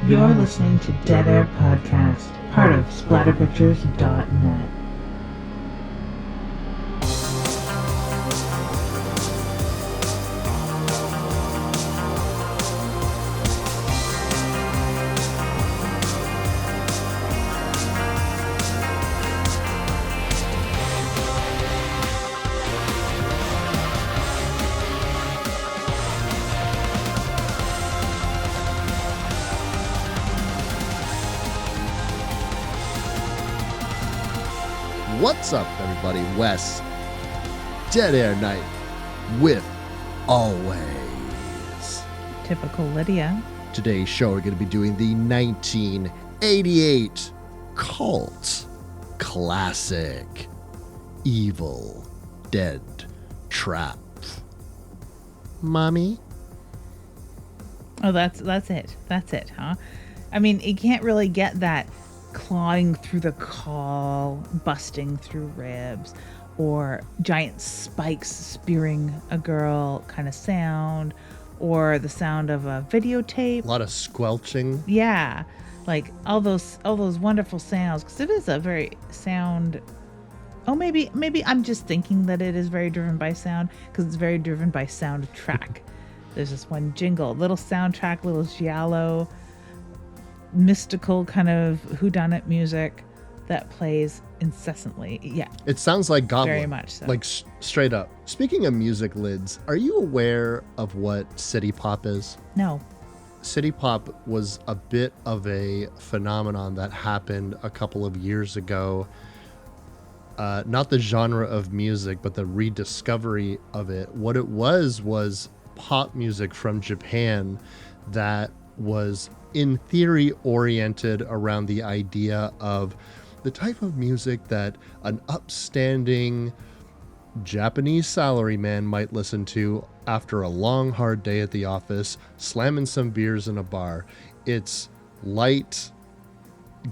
You're listening to Dead Air Podcast, part of splatterpictures.net. What's up, everybody? Wes, Dead Air Night with Always. Typical Lydia. Today's show, we're going to be doing the 1988 cult classic Evil Dead Trap. Mommy? Oh, that's it. That's it, huh? I mean, you can't really get that clawing through the caul, busting through ribs, or giant spikes spearing a girl kind of sound, or the sound of a videotape. A lot of squelching. Yeah, like all those wonderful sounds, because it is a very sound. Oh, maybe I'm just thinking that it is very driven by sound, because it's very driven by soundtrack. There's this one jingle, little soundtrack, little giallo, mystical kind of whodunit music that plays incessantly. Yeah, It sounds like Goblin. very much so. Like straight up. Speaking of music lids, are you aware of what city pop is? No. City pop was a bit of a phenomenon that happened a couple of years ago. Not the genre of music, but the rediscovery of it. What it was pop music from Japan that was in theory oriented around the idea of the type of music that an upstanding Japanese salaryman might listen to after a long, hard day at the office, slamming some beers in a bar. It's light,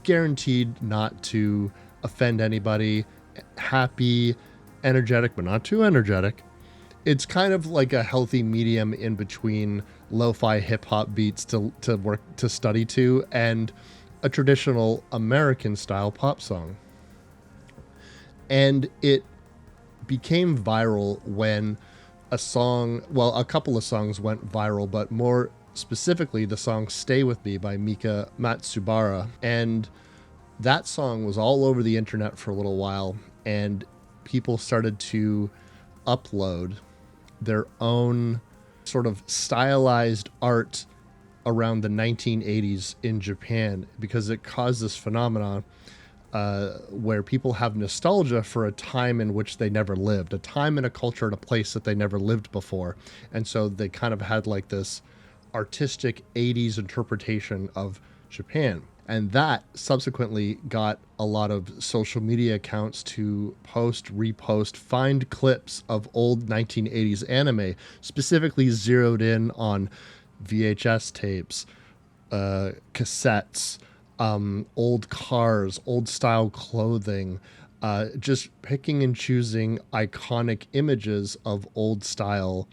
guaranteed not to offend anybody, happy, energetic, but not too energetic. It's kind of like a healthy medium in between lo-fi hip-hop beats to study to and a traditional American-style pop song. And it became viral when a couple of songs went viral, but more specifically the song Stay With Me by Mika Matsubara. And that song was all over the internet for a little while, and people started to upload their own sort of stylized art around the 1980s in Japan, because it caused this phenomenon where people have nostalgia for a time in which they never lived, a time and a culture and a place that they never lived before. And so they kind of had like this artistic 80s interpretation of Japan. And that subsequently got a lot of social media accounts to post, repost, find clips of old 1980s anime, specifically zeroed in on VHS tapes, cassettes, old cars, old style clothing, just picking and choosing iconic images of old style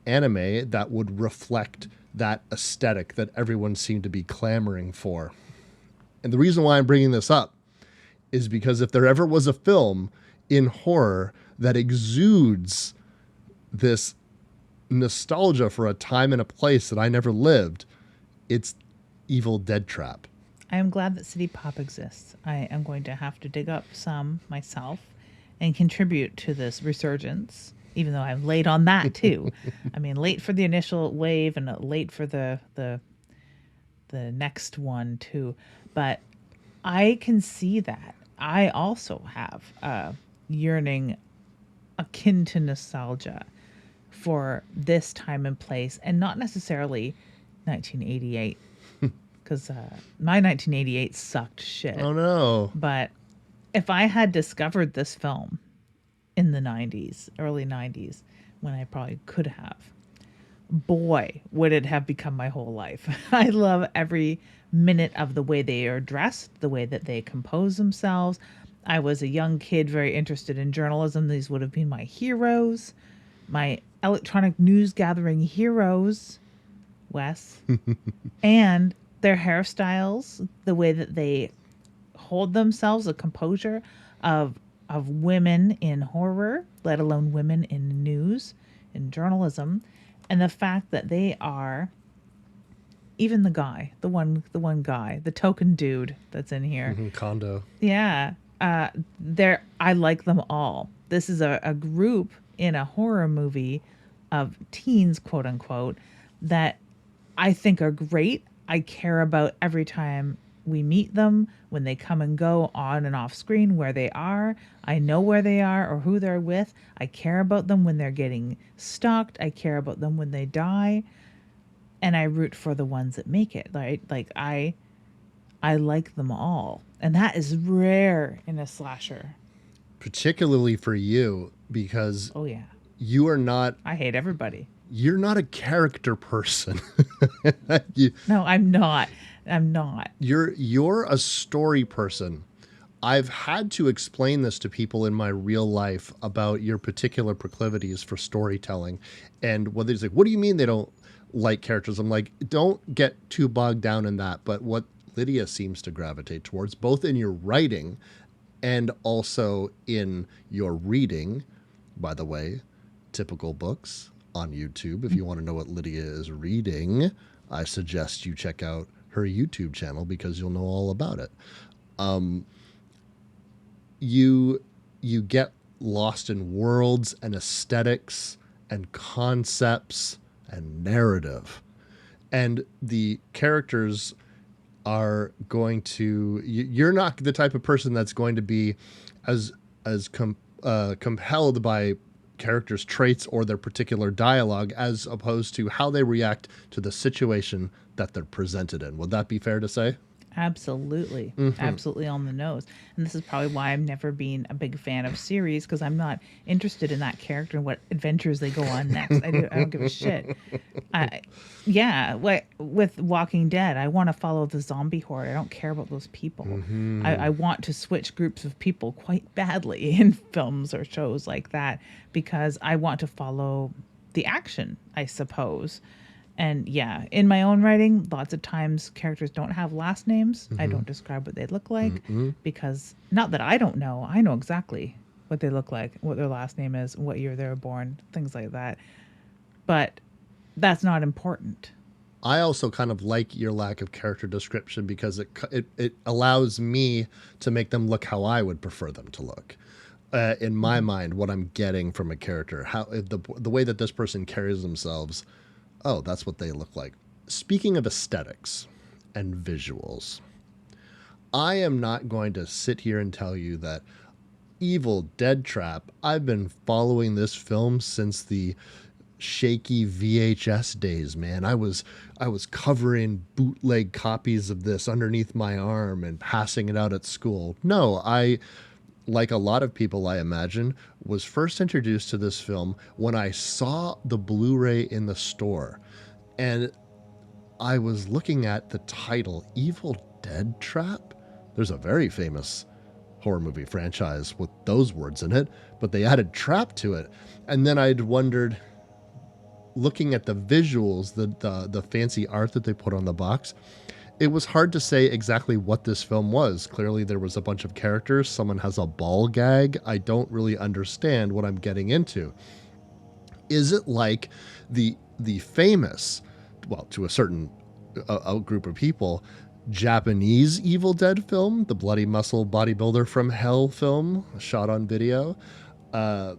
anime that would reflect that aesthetic that everyone seemed to be clamoring for. And the reason why I'm bringing this up is because if there ever was a film in horror that exudes this nostalgia for a time and a place that I never lived, it's Evil Dead Trap. I am glad that City Pop exists. I am going to have to dig up some myself and contribute to this resurgence, even though I'm late on that too. I mean, late for the initial wave and late for the next one too. But I can see that. I also have a yearning akin to nostalgia for this time and place, and not necessarily 1988, because my 1988 sucked shit. Oh no. But if I had discovered this film in the 90s, early 90s, when I probably could have, boy, would it have become my whole life. I love every minute of the way they are dressed, the way that they compose themselves. I was a young kid, very interested in journalism. These would have been my heroes, my electronic news gathering heroes, Wes. And their hairstyles, the way that they hold themselves, the composure of women in horror, let alone women in news, in journalism, and the fact that they are, even the one guy, the token dude that's in here. Condo. Yeah. They're I like them all. This is a group in a horror movie of teens, quote unquote, that I think are great. I care about every time we meet them, when they come and go on and off screen, where they are. I know where they are or who they're with. I care about them when they're getting stalked. I care about them when they die. And I root for the ones that make it. Right? Like I like them all. And that is rare in a slasher. Particularly for you, because Oh yeah. you are not, I hate everybody. you're not a character person. you, No, I'm not. I'm not. you're a story person. I've had to explain this to people in my real life about your particular proclivities for storytelling. And when they're like, what do you mean they don't like characters? I'm like, don't get too bogged down in that. But what Lydia seems to gravitate towards, both in your writing and also in your reading, by the way, typical books on YouTube. If you want to know what Lydia is reading, I suggest you check out her YouTube channel because you'll know all about it. You get lost in worlds and aesthetics and concepts and narrative, and the characters are going to, you're not the type of person that's going to be as compelled by characters' traits or their particular dialogue as opposed to how they react to the situation that they're presented in. Would that be fair to say? Absolutely. Absolutely on the nose. And this is probably why I've never been a big fan of series, because I'm not interested in that character and what adventures they go on next. I don't give a shit. Yeah, with Walking Dead, I want to follow the zombie horde. I don't care about those people. I want to switch groups of people quite badly in films or shows like that because I want to follow the action, I suppose. And yeah, in my own writing, lots of times characters don't have last names. I don't describe what they look like because, not that I don't know, I know exactly what they look like, what their last name is, what year they were born, things like that. But that's not important. I also kind of like your lack of character description because it allows me to make them look how I would prefer them to look. In my mind, what I'm getting from a character, how the way that this person carries themselves. Oh, that's what they look like. Speaking of aesthetics and visuals, I am not going to sit here and tell you that Evil Dead Trap, I've been following this film since the shaky VHS days, man. I was covering bootleg copies of this underneath my arm and passing it out at school. No, I, like a lot of people, I imagine, was first introduced to this film when I saw the Blu-ray in the store. And I was looking at the title, Evil Dead Trap. There's a very famous horror movie franchise with those words in it, but they added trap to it. And then I'd wondered, looking at the visuals, the fancy art that they put on the box, it was hard to say exactly what this film was. Clearly there was a bunch of characters. Someone has a ball gag. I don't really understand what I'm getting into. Is it like the famous, well, to a certain group of people, Japanese Evil Dead film, the bloody muscle bodybuilder from hell film shot on video, that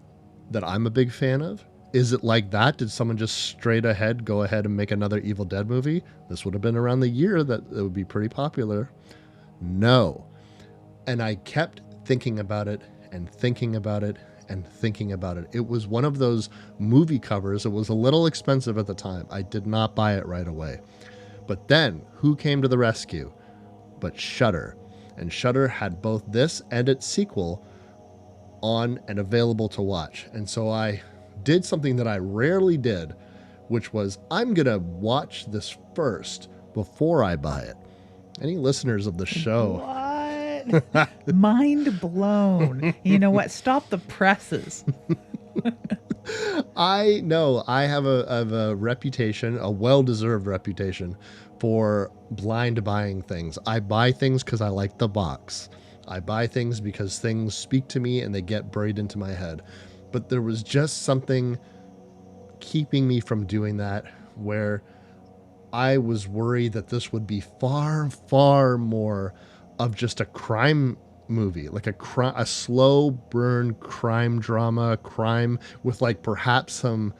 I'm a big fan of? Is it like that? Did someone just straight ahead go ahead and make another Evil Dead movie? This would have been around the year that it would be pretty popular. No. And I kept thinking about it and thinking about it and thinking about it. It was one of those movie covers. It was a little expensive at the time. I did not buy it right away. But then, who came to the rescue? But Shudder. And Shudder had both this and its sequel on and available to watch. And so I did something that I rarely did, which was, I'm going to watch this first before I buy it. Any listeners of the show? What? Mind blown. You know what? Stop the presses. I know I have a reputation, a well-deserved reputation for blind buying things. I buy things because I like the box. I buy things because things speak to me and they get buried into my head. But there was just something keeping me from doing that, where I was worried that this would be far, far more of just a crime movie, like a slow burn crime drama, crime with like perhaps some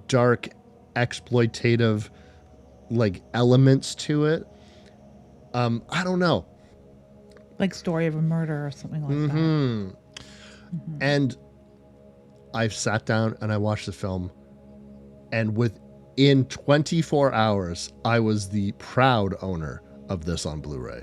dark exploitative like elements to it. I don't know. Like Story of a Murder or something like that. Hmm. And I've sat down and I watched the film, and within 24 hours, I was the proud owner of this on Blu-ray.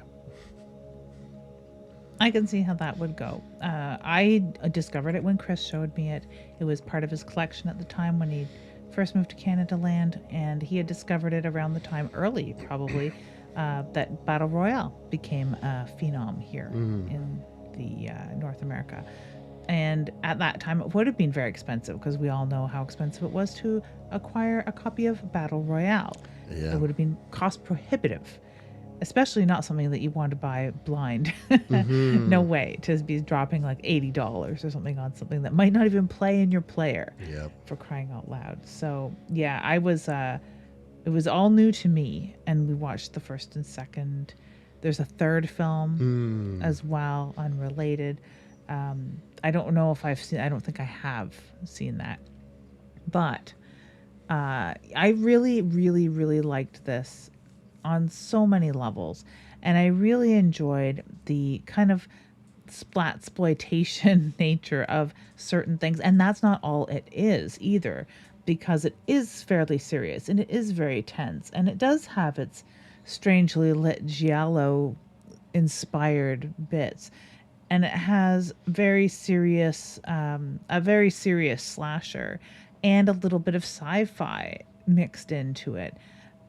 I can see how that would go. I discovered it when Chris showed me it. It was part of his collection at the time when he first moved to Canada Land, and he had discovered it around the time, early probably, that Battle Royale became a phenom here in the North America. And at that time, it would have been very expensive because we all know how expensive it was to acquire a copy of Battle Royale. Yeah. It would have been cost prohibitive, especially not something that you want to buy blind. No way to be dropping like $80 or something on something that might not even play in your player. Yep. For crying out loud. So yeah, I was it was all new to me, and we watched the first and second. There's a third film as well, unrelated. I don't know if I've seen. I don't think I have seen that, but I really, really, really liked this on so many levels, and I really enjoyed the kind of splat exploitation nature of certain things, and that's not all it is either, because it is fairly serious and it is very tense, and it does have its strangely lit giallo inspired bits, and it has a very serious slasher and a little bit of sci-fi mixed into it.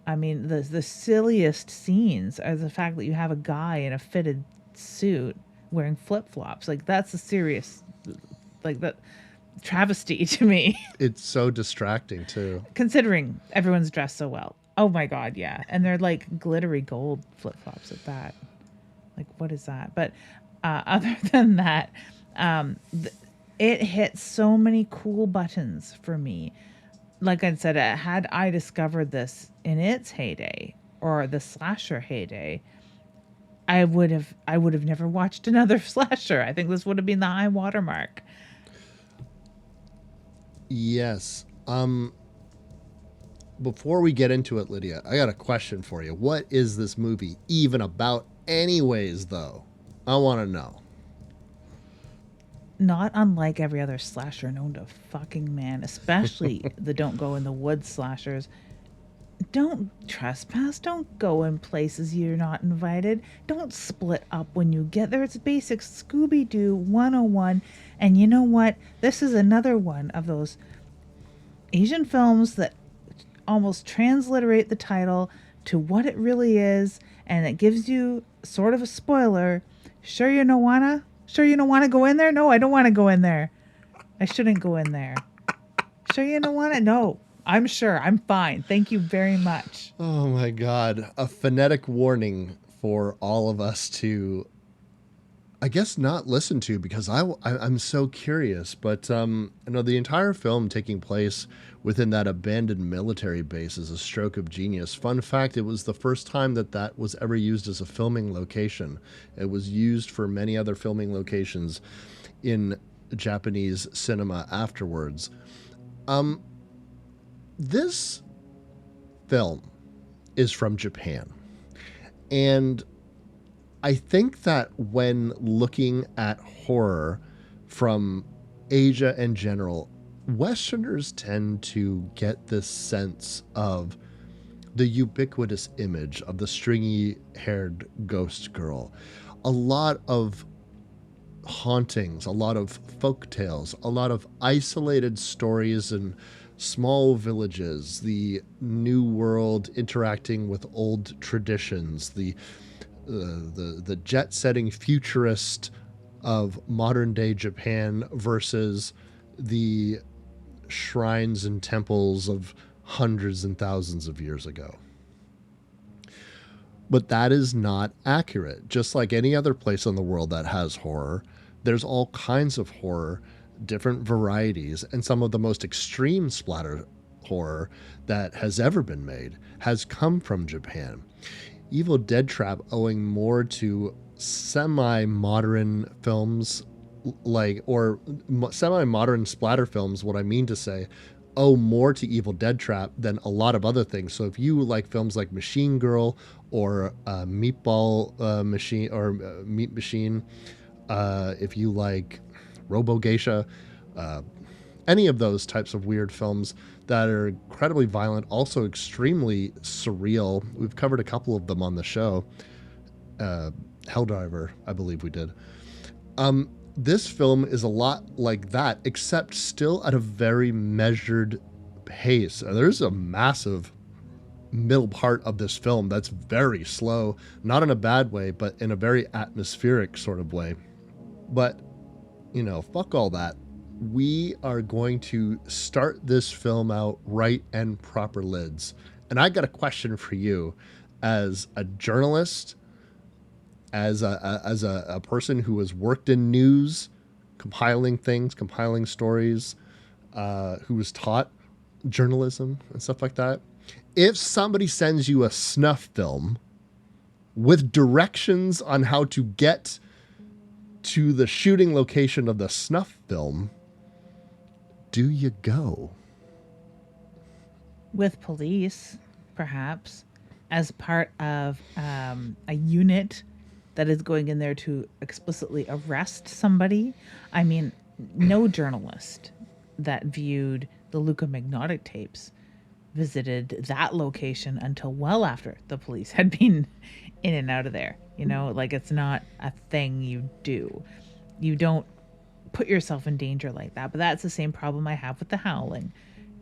I mean, the silliest scenes are the fact that you have a guy in a fitted suit wearing flip-flops. Like, that's a serious, like, that travesty to me. It's so distracting too. Considering everyone's dressed so well. Oh my god, yeah. And they're like glittery gold flip-flops at that. Like, what is that? But other than that, it hit so many cool buttons for me. Like I said, had I discovered this in its heyday, or the slasher heyday, I would have never watched another slasher. I think this would have been the high watermark. Yes. Before we get into it, Lydia, I got a question for you. What is this movie even about anyways, though? I want to know. Not unlike every other slasher known to fucking man, especially the don't go in the woods slashers. Don't trespass. Don't go in places you're not invited. Don't split up when you get there. It's basic Scooby Doo 101. And you know what? This is another one of those Asian films that almost transliterate the title to what it really is, and it gives you sort of a spoiler. Sure you don't wanna? Sure you don't wanna go in there? No, I don't wanna go in there. I shouldn't go in there. Sure you don't wanna? No. I'm sure. I'm fine. Thank you very much. Oh my God. A phonetic warning for all of us to, I guess, not listen to, because I'm so curious. But I know the entire film taking place within that abandoned military base is a stroke of genius. Fun fact, it was the first time that was ever used as a filming location. It was used for many other filming locations in Japanese cinema afterwards. This film is from Japan. And I think that when looking at horror from Asia in general, Westerners tend to get this sense of the ubiquitous image of the stringy-haired ghost girl. A lot of hauntings, a lot of folk tales, a lot of isolated stories and small villages, the new world interacting with old traditions, the jet-setting futurist of modern day Japan versus the shrines and temples of hundreds and thousands of years ago. But that is not accurate. Just like any other place in the world that has horror, there's all kinds of horror, different varieties, and some of the most extreme splatter horror that has ever been made has come from Japan. Evil Dead Trap owing more to semi-modern films or semi-modern splatter films, what I mean to say, owe more to Evil Dead Trap than a lot of other things. So if you like films like Machine Girl or Meatball Machine or Meat Machine, if you like Robo Geisha, any of those types of weird films that are incredibly violent, also extremely surreal. We've covered a couple of them on the show. Helldriver, I believe we did. This film is a lot like that, except still at a very measured pace. There's a massive middle part of this film that's very slow, not in a bad way, but in a very atmospheric sort of way. But, fuck all that. We are going to start this film out right and proper lids. And I got a question for you as a journalist, as a person who has worked in news, compiling things, compiling stories, who was taught journalism and stuff like that. If somebody sends you a snuff film with directions on how to get to the shooting location of the snuff film, do you go? With police, perhaps, as part of a unit that is going in there to explicitly arrest somebody. I mean, no journalist that viewed the Luca Magnotic tapes visited that location until well after the police had been in and out of there. It's not a thing you do. You don't put yourself in danger like that. But that's the same problem I have with The Howling.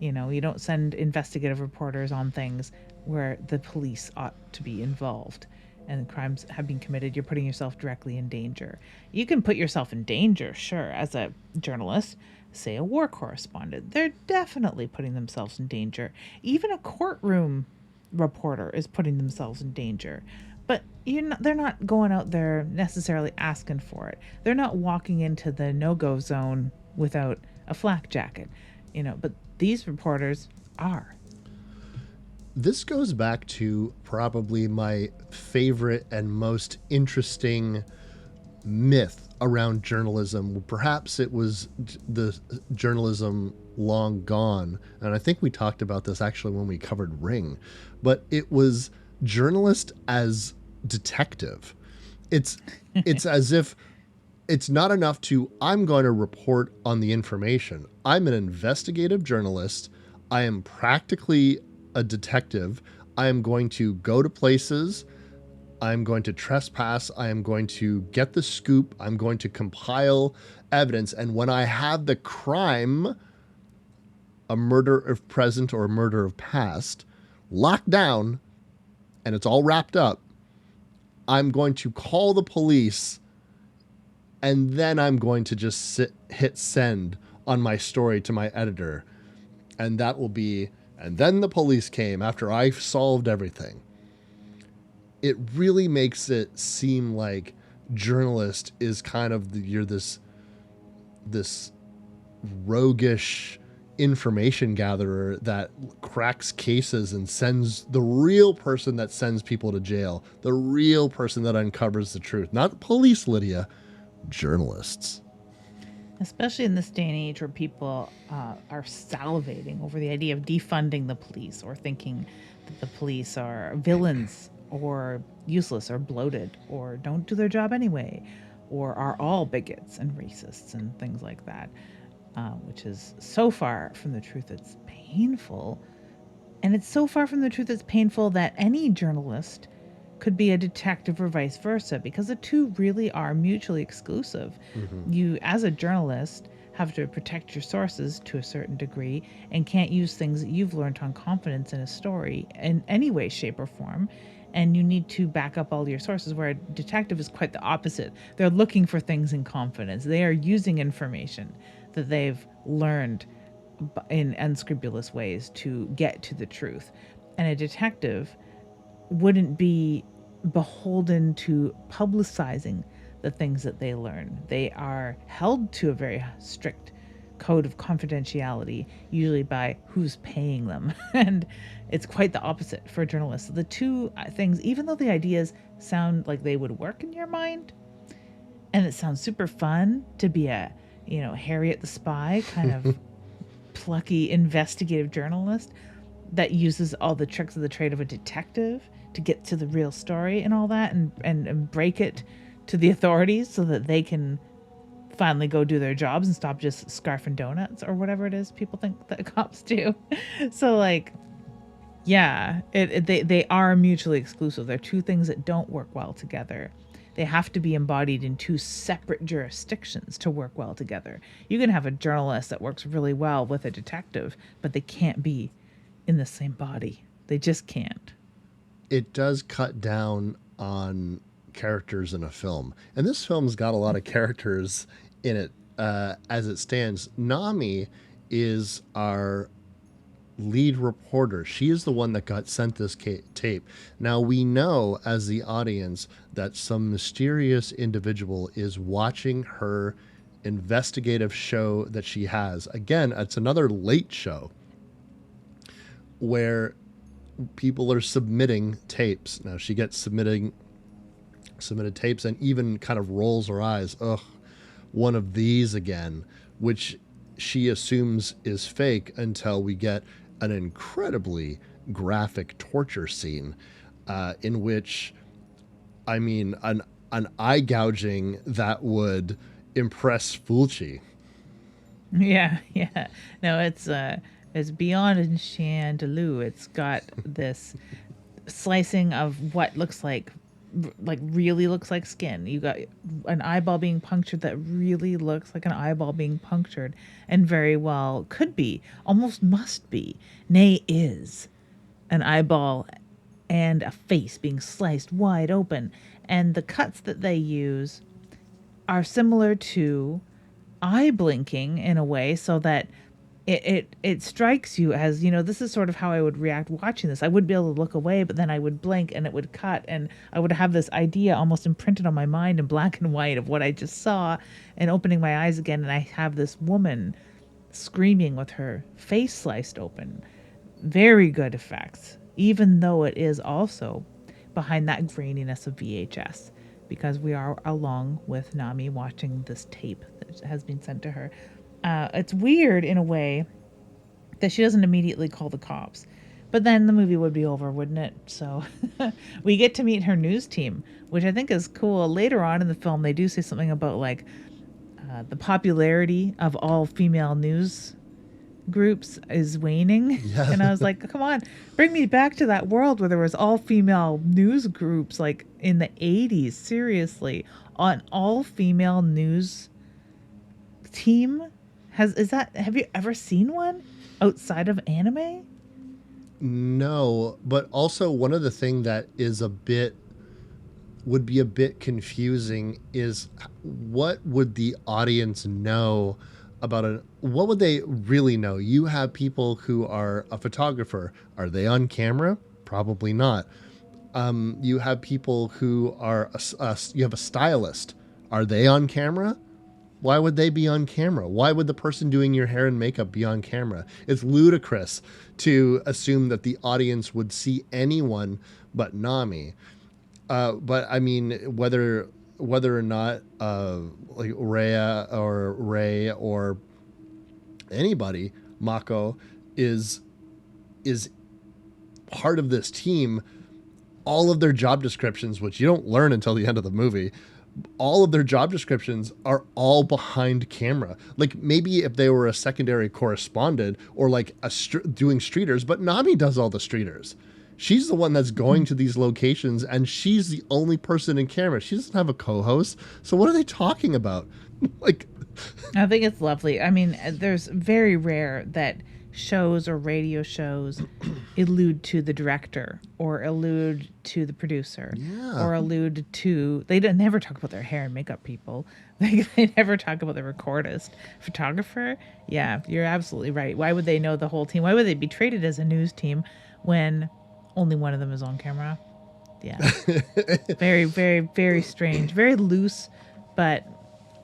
You don't send investigative reporters on things where the police ought to be involved and crimes have been committed. You're putting yourself directly in danger. You can put yourself in danger, sure, as a journalist, say a war correspondent. They're definitely putting themselves in danger. Even a courtroom reporter is putting themselves in danger. But they're not going out there necessarily asking for it. They're not walking into the no-go zone without a flak jacket, but these reporters are. This goes back to probably my favorite and most interesting myth around journalism. Perhaps it was the journalism long gone. And I think we talked about this actually when we covered Ring, but it was journalist as detective. It's as if it's not enough I'm going to report on the information. I'm an investigative journalist. I am practically a detective. I am going to go to places. I'm going to trespass. I am going to get the scoop. I'm going to compile evidence. And when I have the crime, a murder of present or a murder of past, locked down, and it's all wrapped up, I'm going to call the police, and then I'm going to just hit send on my story to my editor. And that will be, and then the police came after I solved everything. It really makes it seem like journalist is kind of you're this roguish information gatherer that cracks cases and sends the real person that sends people to jail, the real person that uncovers the truth. Not police, Lydia, journalists. Especially in this day and age where people are salivating over the idea of defunding the police or thinking that the police are villains or useless or bloated or don't do their job anyway or are all bigots and racists and things like that, which is so far from the truth it's painful. And it's so far from the truth it's painful that any journalist could be a detective or vice versa, because the two really are mutually exclusive. Mm-hmm. You, as a journalist, have to protect your sources to a certain degree and can't use things that you've learned on confidence in a story in any way, shape, or form. And you need to back up all your sources, where a detective is quite the opposite. They're looking for things in confidence. They are using information that they've learned in unscrupulous ways to get to the truth. And a detective wouldn't be beholden to publicizing the things that they learn. They are held to a very strict code of confidentiality, usually by who's paying them. And it's quite the opposite for journalists. The two things, even though the ideas sound like they would work in your mind, and it sounds super fun to be a, Harriet the Spy kind of plucky investigative journalist that uses all the tricks of the trade of a detective to get to the real story and all that, and break it to the authorities so that they can finally go do their jobs and stop just scarfing donuts or whatever it is people think that cops do. So like, yeah, they are mutually exclusive. They're two things that don't work well together. They have to be embodied in two separate jurisdictions to work well together. You can have a journalist that works really well with a detective, but they can't be in the same body. They just can't. It does cut down on characters in a film. And this film's got a lot of characters in it as it stands. Nami is our lead reporter. She is the one that got sent this tape. Now we know as the audience that some mysterious individual is watching her investigative show that she has. Again, it's another late show where people are submitting tapes. Now she gets submitted tapes and even kind of rolls her eyes. Ugh, one of these again, which she assumes is fake until we get an incredibly graphic torture scene in which, I mean, an eye gouging that would impress Fulci. Yeah, yeah. No, it's beyond enchantaloo. It's got this slicing of what looks like really looks like skin. You got an eyeball being punctured that really looks like an eyeball being punctured, and very well could be, almost must be, nay is, an eyeball and a face being sliced wide open. And the cuts that they use are similar to eye blinking in a way, so that it strikes you as, this is sort of how I would react watching this. I would be able to look away, but then I would blink and it would cut, and I would have this idea almost imprinted on my mind in black and white of what I just saw, and opening my eyes again, and I have this woman screaming with her face sliced open. Very good effects, even though it is also behind that graininess of VHS, because we are along with Nami watching this tape that has been sent to her. It's weird in a way that she doesn't immediately call the cops, but then the movie would be over, wouldn't it? So we get to meet her news team, which I think is cool. Later on in the film, they do say something about like the popularity of all female news groups is waning. Yeah. And I was like, come on, bring me back to that world where there was all female news groups, like in the 80s. Seriously, an all female news team. Have you ever seen one outside of anime? No, but also one of the thing that would be a bit confusing is what would the audience know about what would they really know? You have people who are a photographer. Are they on camera? Probably not. You have people who are you have a stylist. Are they on camera? Why would they be on camera? Why would the person doing your hair and makeup be on camera? It's ludicrous to assume that the audience would see anyone but Nami. But I mean, whether or not like Rhea or Ray or anybody, Mako is part of this team, all of their job descriptions, which you don't learn until the end of the movie, all of their job descriptions are all behind camera. Like maybe if they were a secondary correspondent or like doing streeters, but Nami does all the streeters. She's the one that's going to these locations, and she's the only person in camera. She doesn't have a co-host. So what are they talking about? Like, I think it's lovely. I mean, there's very rare that shows or radio shows allude to the director or allude to the producer Yeah. or allude to, they don't never talk about their hair and makeup people. They never talk about the recordist, photographer. Yeah, you're absolutely right. Why would they know the whole team? Why would they be traded as a news team when only one of them is on camera? Yeah. Very, very, very strange. Very loose, but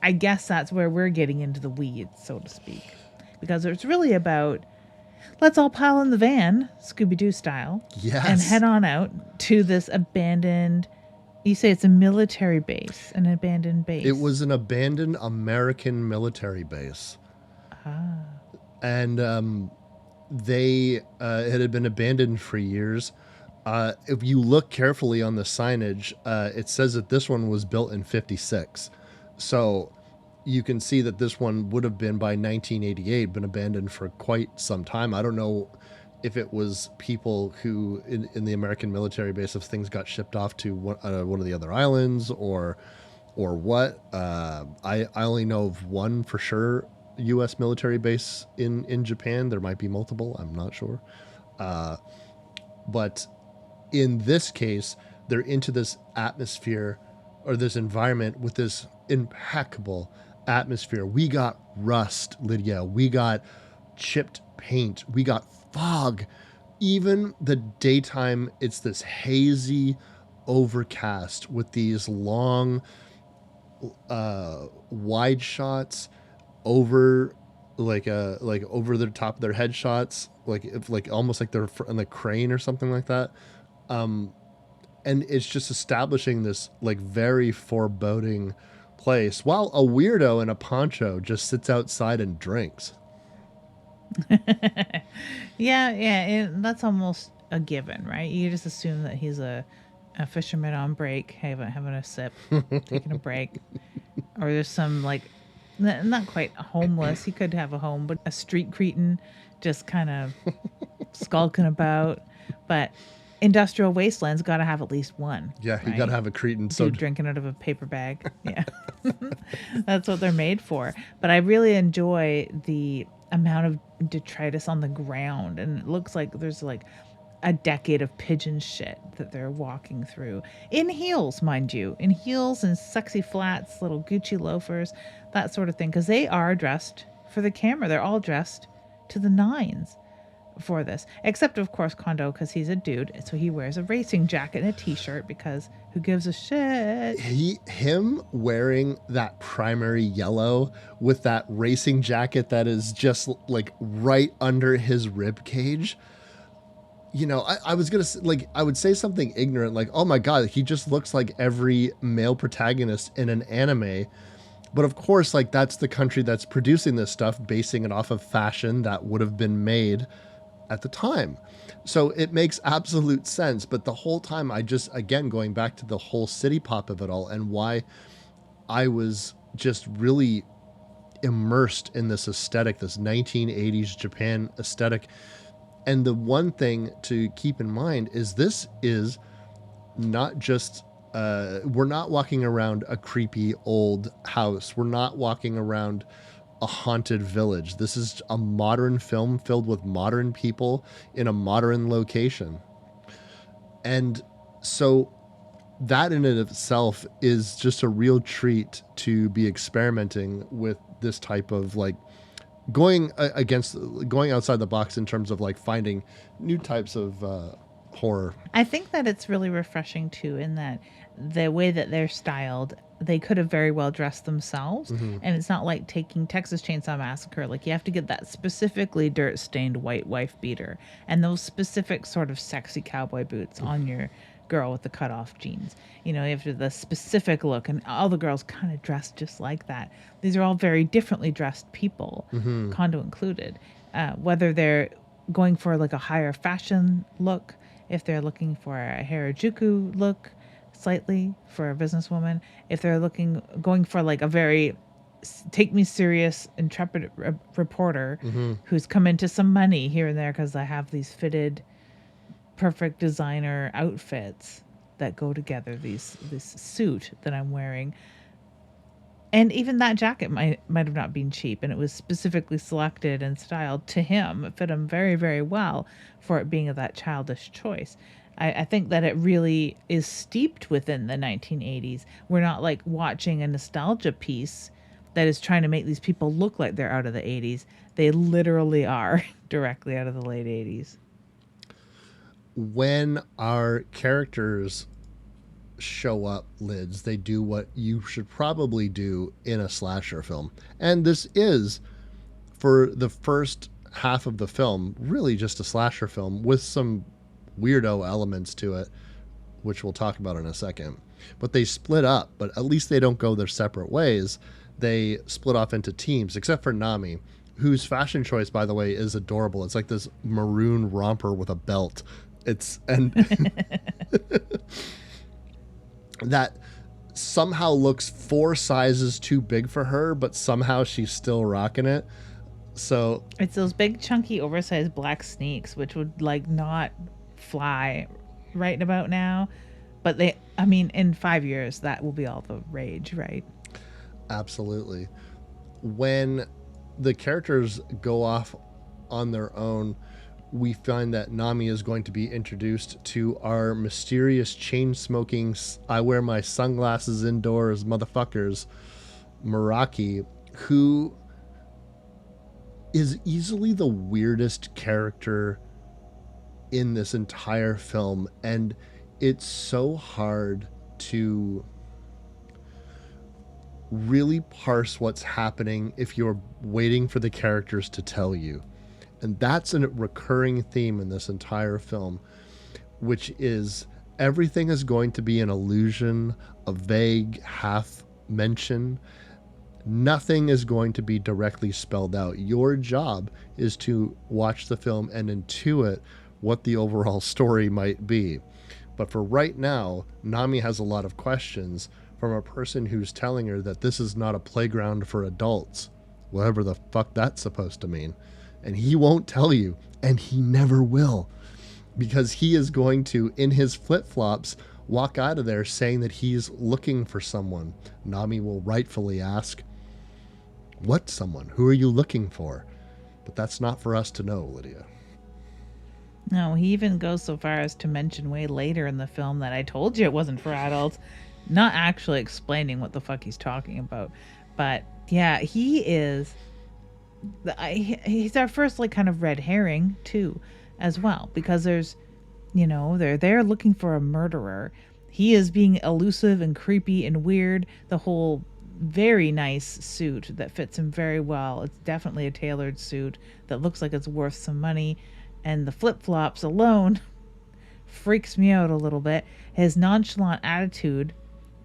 I guess that's where we're getting into the weeds, so to speak. Because it's really about, let's all pile in the van, Scooby-Doo style, Yes. and head on out to this abandoned, you say it's a military base, an abandoned base. It was an abandoned American military base. And it had been abandoned for years. If you look carefully on the signage, it says that this one was built in 56. So you can see that this one would have been by 1988, been abandoned for quite some time. I don't know if it was people who in the American military base, if things got shipped off to one of the other islands or what. I only know of one for sure U.S. military base in Japan. There might be multiple. I'm not sure. But in this case, they're into this atmosphere or this environment with this impeccable atmosphere. We got rust, Lydia. We got chipped paint. We got fog. Even the daytime, it's this hazy overcast with these long wide shots over over the top of their headshots, like almost like they're on the crane or something like that. And it's just establishing this like very foreboding place while a weirdo in a poncho just sits outside and drinks. Yeah, that's almost a given, right? You just assume that he's a fisherman on break, having a sip, taking a break, or there's some like not quite homeless. He could have a home, but a street cretin just kind of skulking about. But industrial wasteland's got to have at least one. Yeah, you right? got to have a cretin. So drinking out of a paper bag. Yeah, that's what they're made for. But I really enjoy the amount of detritus on the ground, and it looks like there's like a decade of pigeon shit that they're walking through in heels, mind you, in heels and sexy flats, little Gucci loafers, that sort of thing, because they are dressed for the camera. They're all dressed to the nines for this, except of course Kondo, because he's a dude, so he wears a racing jacket and a t-shirt, because who gives a shit? Him wearing that primary yellow with that racing jacket that is just like right under his rib cage. You know, I was gonna like, I would say something ignorant like, oh my god, he just looks like every male protagonist in an anime. But of course, like, that's the country that's producing this stuff, basing it off of fashion that would have been made at the time. So it makes absolute sense. But the whole time, I just, again, going back to the whole city pop of it all and why I was just really immersed in this aesthetic, this 1980s Japan aesthetic. And the one thing to keep in mind is this is not just, we're not walking around a creepy old house. We're not walking around a haunted village. This is a modern film filled with modern people in a modern location. And so that in and of itself is just a real treat to be experimenting with this type of like going outside the box in terms of like finding new types of horror. I think that it's really refreshing too, in that the way that they're styled, they could have very well dressed themselves. And it's not like taking Texas Chainsaw Massacre. Like, you have to get that specifically dirt stained white wife beater and those specific sort of sexy cowboy boots on your girl with the cut off jeans. You know, you have to the specific look, and all the girls kind of dressed just like that. These are all very differently dressed people, Kondo included. Whether they're going for like a higher fashion look, if they're looking for a Harajuku look slightly for a businesswoman, if they're going for like a very take me serious intrepid reporter who's come into some money here and there because I have these fitted perfect designer outfits that go together, this suit that I'm wearing. And even that jacket might have not been cheap, and it was specifically selected and styled to him. It fit him very, very well for it being of that childish choice. I think that it really is steeped within the 1980s. We're not like watching a nostalgia piece that is trying to make these people look like they're out of the 80s. They literally are directly out of the late 80s. When our characters show up, Lids, they do what you should probably do in a slasher film. And this is, for the first half of the film, really just a slasher film with some weirdo elements to it, which we'll talk about in a second. But they split up, but at least they don't go their separate ways. They split off into teams, except for Nami, whose fashion choice, by the way, is adorable. It's like this maroon romper with a belt. And that somehow looks 4 sizes too big for her, but somehow she's still rocking it. So it's those big, chunky, oversized black sneaks, which would like not fly right about now. But in 5 years, that will be all the rage, right? Absolutely. When the characters go off on their own, we find that Nami is going to be introduced to our mysterious chain-smoking, I wear my sunglasses indoors motherfuckers, Meraki, who is easily the weirdest character in this entire film. And it's so hard to really parse what's happening if you're waiting for the characters to tell you. And that's a recurring theme in this entire film, which is everything is going to be an illusion, a vague half mention. Nothing is going to be directly spelled out. Your job is to watch the film and intuit what the overall story might be. But for right now, Nami has a lot of questions from a person who's telling her that this is not a playground for adults, whatever the fuck that's supposed to mean. And he won't tell you, and he never will, because he is going to, in his flip-flops, walk out of there saying that he's looking for someone. Nami will rightfully ask, what someone? Who are you looking for? But that's not for us to know, Lydia. No, he even goes so far as to mention way later in the film that I told you it wasn't for adults, not actually explaining what the fuck he's talking about. But yeah, he is... he's our first like kind of red herring too, as well, because there's, they're there looking for a murderer. He is being elusive and creepy and weird. The whole very nice suit that fits him very well. It's definitely a tailored suit that looks like it's worth some money, and the flip-flops alone freaks me out a little bit. His nonchalant attitude.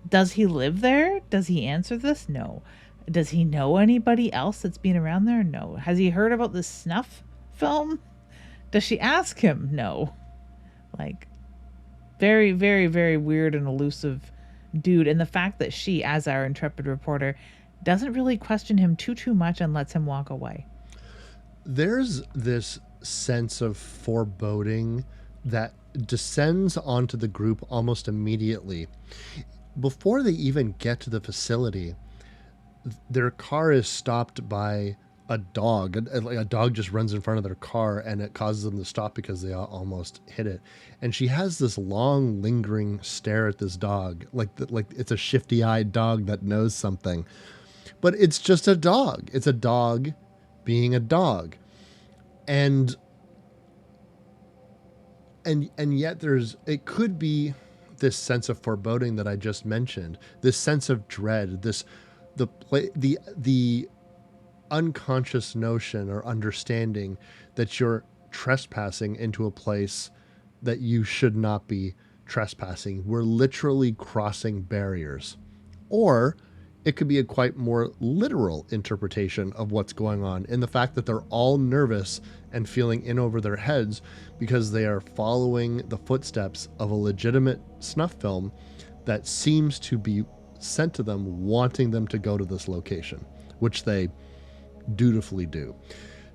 Does he live there? Does he answer this? No. Does he know anybody else that's been around there? No. Has he heard about this snuff film? Does she ask him? No. Like, very, very, very weird and elusive dude. And the fact that she, as our intrepid reporter, doesn't really question him too much and lets him walk away. There's this sense of foreboding that descends onto the group almost immediately. Before they even get to the facility, their car is stopped by a dog. A dog just runs in front of their car, and it causes them to stop because they almost hit it. And she has this long, lingering stare at this dog, like it's a shifty-eyed dog that knows something. But it's just a dog. It's a dog being a dog. And yet it could be this sense of foreboding that I just mentioned, this sense of dread, the unconscious notion or understanding that you're trespassing into a place that you should not be trespassing. We're literally crossing barriers. Or it could be a quite more literal interpretation of what's going on in the fact that they're all nervous and feeling in over their heads because they are following the footsteps of a legitimate snuff film that seems to be sent to them, wanting them to go to this location, which they dutifully do.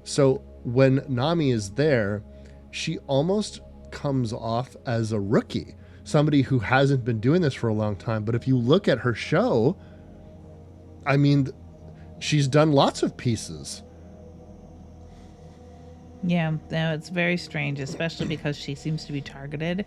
So when Nami is there, she almost comes off as a rookie, somebody who hasn't been doing this for a long time. But if you look at her show, I mean, she's done lots of pieces. Yeah, no, it's very strange, especially because she seems to be targeted.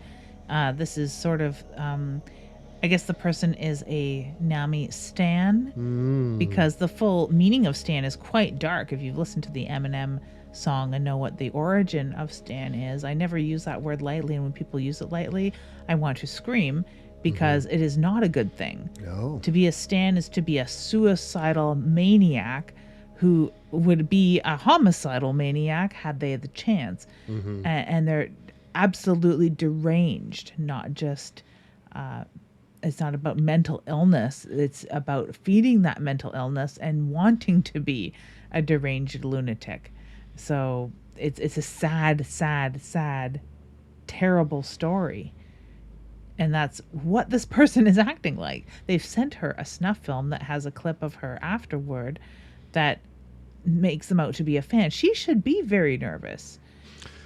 This is sort of, I guess the person is a Nami stan, because the full meaning of stan is quite dark. If you've listened to the Eminem song and know what the origin of stan is, I never use that word lightly, and when people use it lightly, I want to scream, because it is not a good thing. No. To be a stan is to be a suicidal maniac who would be a homicidal maniac had they the chance. And they're absolutely deranged, not just it's not about mental illness, it's about feeding that mental illness and wanting to be a deranged lunatic. So it's a sad, terrible story. And that's what this person is acting like. They've sent her a snuff film that has a clip of her afterward that makes them out to be a fan. She should be very nervous.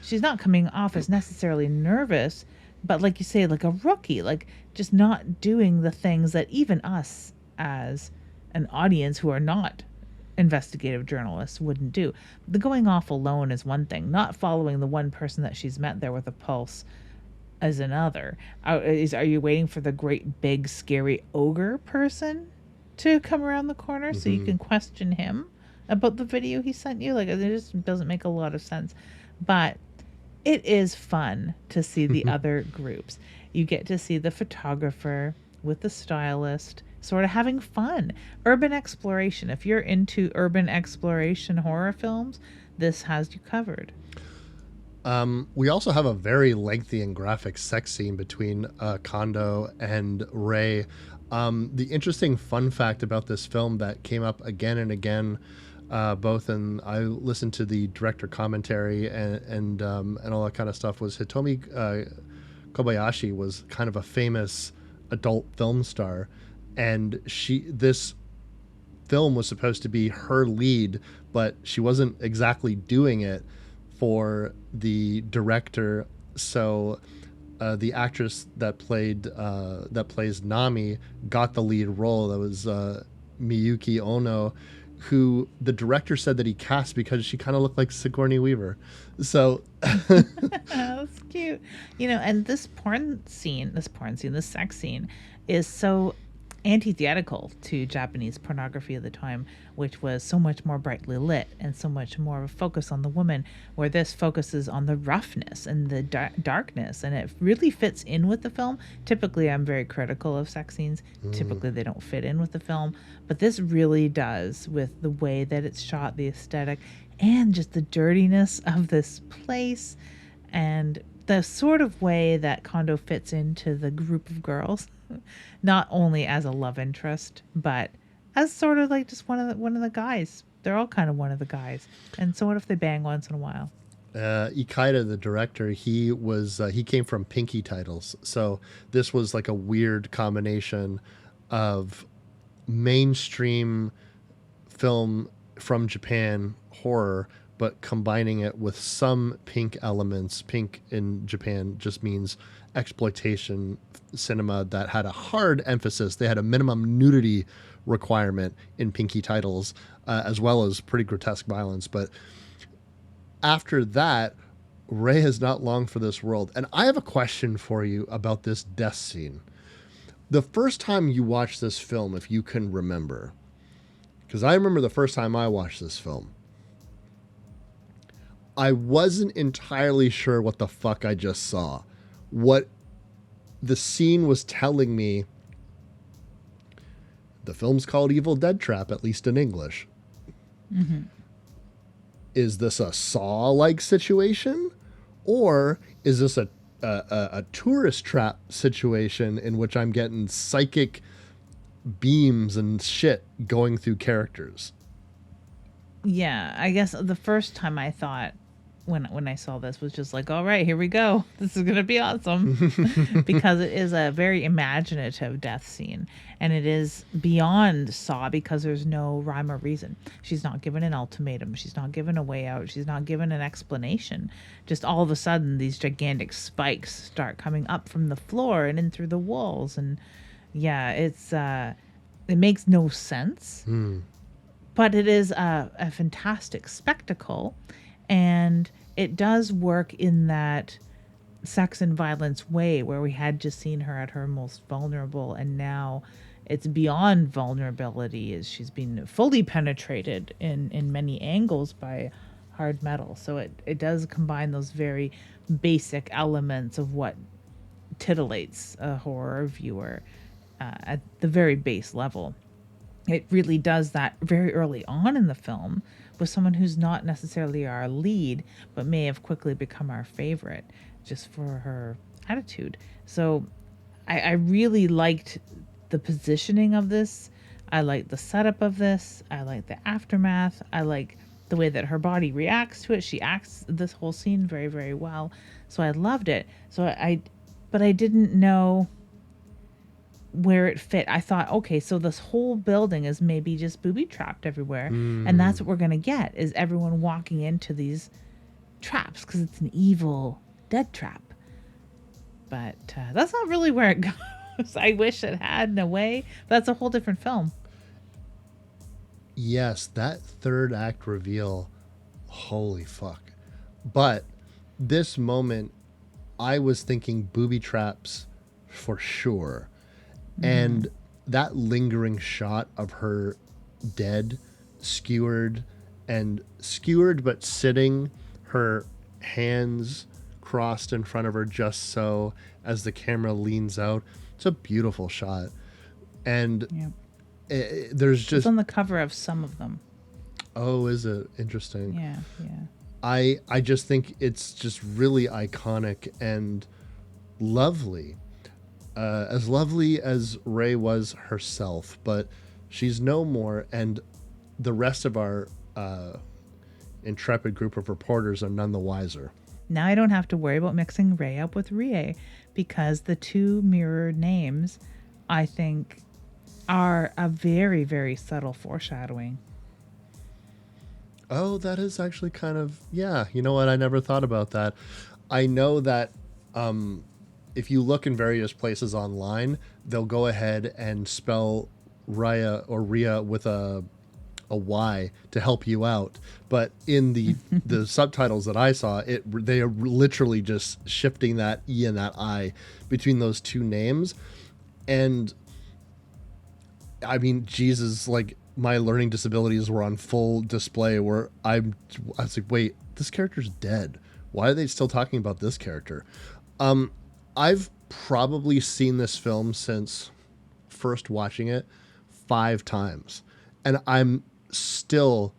She's not coming off as necessarily nervous, but like you say, like a rookie, like just not doing the things that even us as an audience who are not investigative journalists wouldn't do. The going off alone is one thing. Not following the one person that she's met there with a pulse as another. Are you waiting for the great big scary ogre person to come around the corner so you can question him about the video he sent you? Like, it just doesn't make a lot of sense. But it is fun to see the other groups. You get to see the photographer with the stylist sort of having fun. Urban exploration. If you're into urban exploration horror films, this has you covered. We also have a very lengthy and graphic sex scene between Kondo and Ray. The interesting fun fact about this film that came up again and again, both in I listened to the director commentary and all that kind of stuff, was Hitomi Kobayashi was kind of a famous adult film star, and this film was supposed to be her lead, but she wasn't exactly doing it for the director. So the actress that plays Nami got the lead role. That was Miyuki Ono, who the director said that he cast because she kind of looked like Sigourney Weaver. So That's cute. And this sex scene is so antithetical to Japanese pornography of the time, which was so much more brightly lit and so much more of a focus on the woman, where this focuses on the roughness and the darkness, and it really fits in with the film. Typically, I'm very critical of sex scenes. Typically, they don't fit in with the film, but this really does, with the way that it's shot, the aesthetic, and just the dirtiness of this place, and the sort of way that Kondo fits into the group of girls, not only as a love interest, but as sort of like just one of the guys. They're all kind of one of the guys. And so what if they bang once in a while? Ikaida, the director, he came from Pinky Titles, so this was like a weird combination of mainstream film from Japan horror, but combining it with some pink elements. Pink in Japan just means exploitation cinema that had a hard emphasis. They had a minimum nudity requirement in Pinky Titles, as well as pretty grotesque violence. But after that, Ray has not long for this world. And I have a question for you about this death scene. The first time you watched this film, if you can remember, because I remember the first time I watched this film, I wasn't entirely sure what the fuck I just saw. What the scene was telling me, the film's called Evil Dead Trap, at least in English. Mm-hmm. Is this a Saw-like situation? Or is this a tourist trap situation in which I'm getting psychic beams and shit going through characters? Yeah, I guess the first time I thought, when I saw this, was just like, all right, here we go. This is going to be awesome. Because it is a very imaginative death scene. And it is beyond Saw because there's no rhyme or reason. She's not given an ultimatum. She's not given a way out. She's not given an explanation. Just all of a sudden, these gigantic spikes start coming up from the floor and in through the walls. And yeah, it's It makes no sense, Hmm. but it is a fantastic spectacle, and it does work in that sex and violence way where we had just seen her at her most vulnerable, and now it's beyond vulnerability as she's been fully penetrated in many angles by hard metal. So it does combine those very basic elements of what titillates a horror viewer at the very base level. It really does that very early on in the film with someone who's not necessarily our lead, but may have quickly become our favorite just for her attitude. So I really liked the positioning of this. I like the setup of this. I like the aftermath. I like the way that her body reacts to it. She acts this whole scene very, very well. So I loved it. But I didn't know where it fit. I thought, okay, so this whole building is maybe just booby trapped everywhere, and that's what we're gonna get is everyone walking into these traps because it's an evil dead trap. But that's not really where it goes. I wish it had in a way. That's a whole different film. Yes, that third act reveal, holy fuck. But this moment, I was thinking booby traps for sure. And that lingering shot of her dead, skewered but sitting, her hands crossed in front of her just so as the camera leans out. It's a beautiful shot. And Yeah, there's it's just, on the cover of some of them. oh, is it interesting? Yeah, yeah. I just think it's just really iconic and lovely. As lovely as Ray was herself, but she's no more, and the rest of our intrepid group of reporters are none the wiser. Now I don't have to worry about mixing Ray up with Rie because the two mirrored names, I think, are a very, very subtle foreshadowing. Oh, that is actually kind of, yeah, you know what? I never thought about that. I know that if you look in various places online, they'll go ahead and spell Raya or Ria with a Y to help you out. But in the subtitles that I saw, they are literally just shifting that E and that I between those two names. And I mean, Jesus, like my learning disabilities were on full display where I was like, wait, this character's dead. Why are they still talking about this character? I've probably seen this film since first watching it 5 times, and I'm still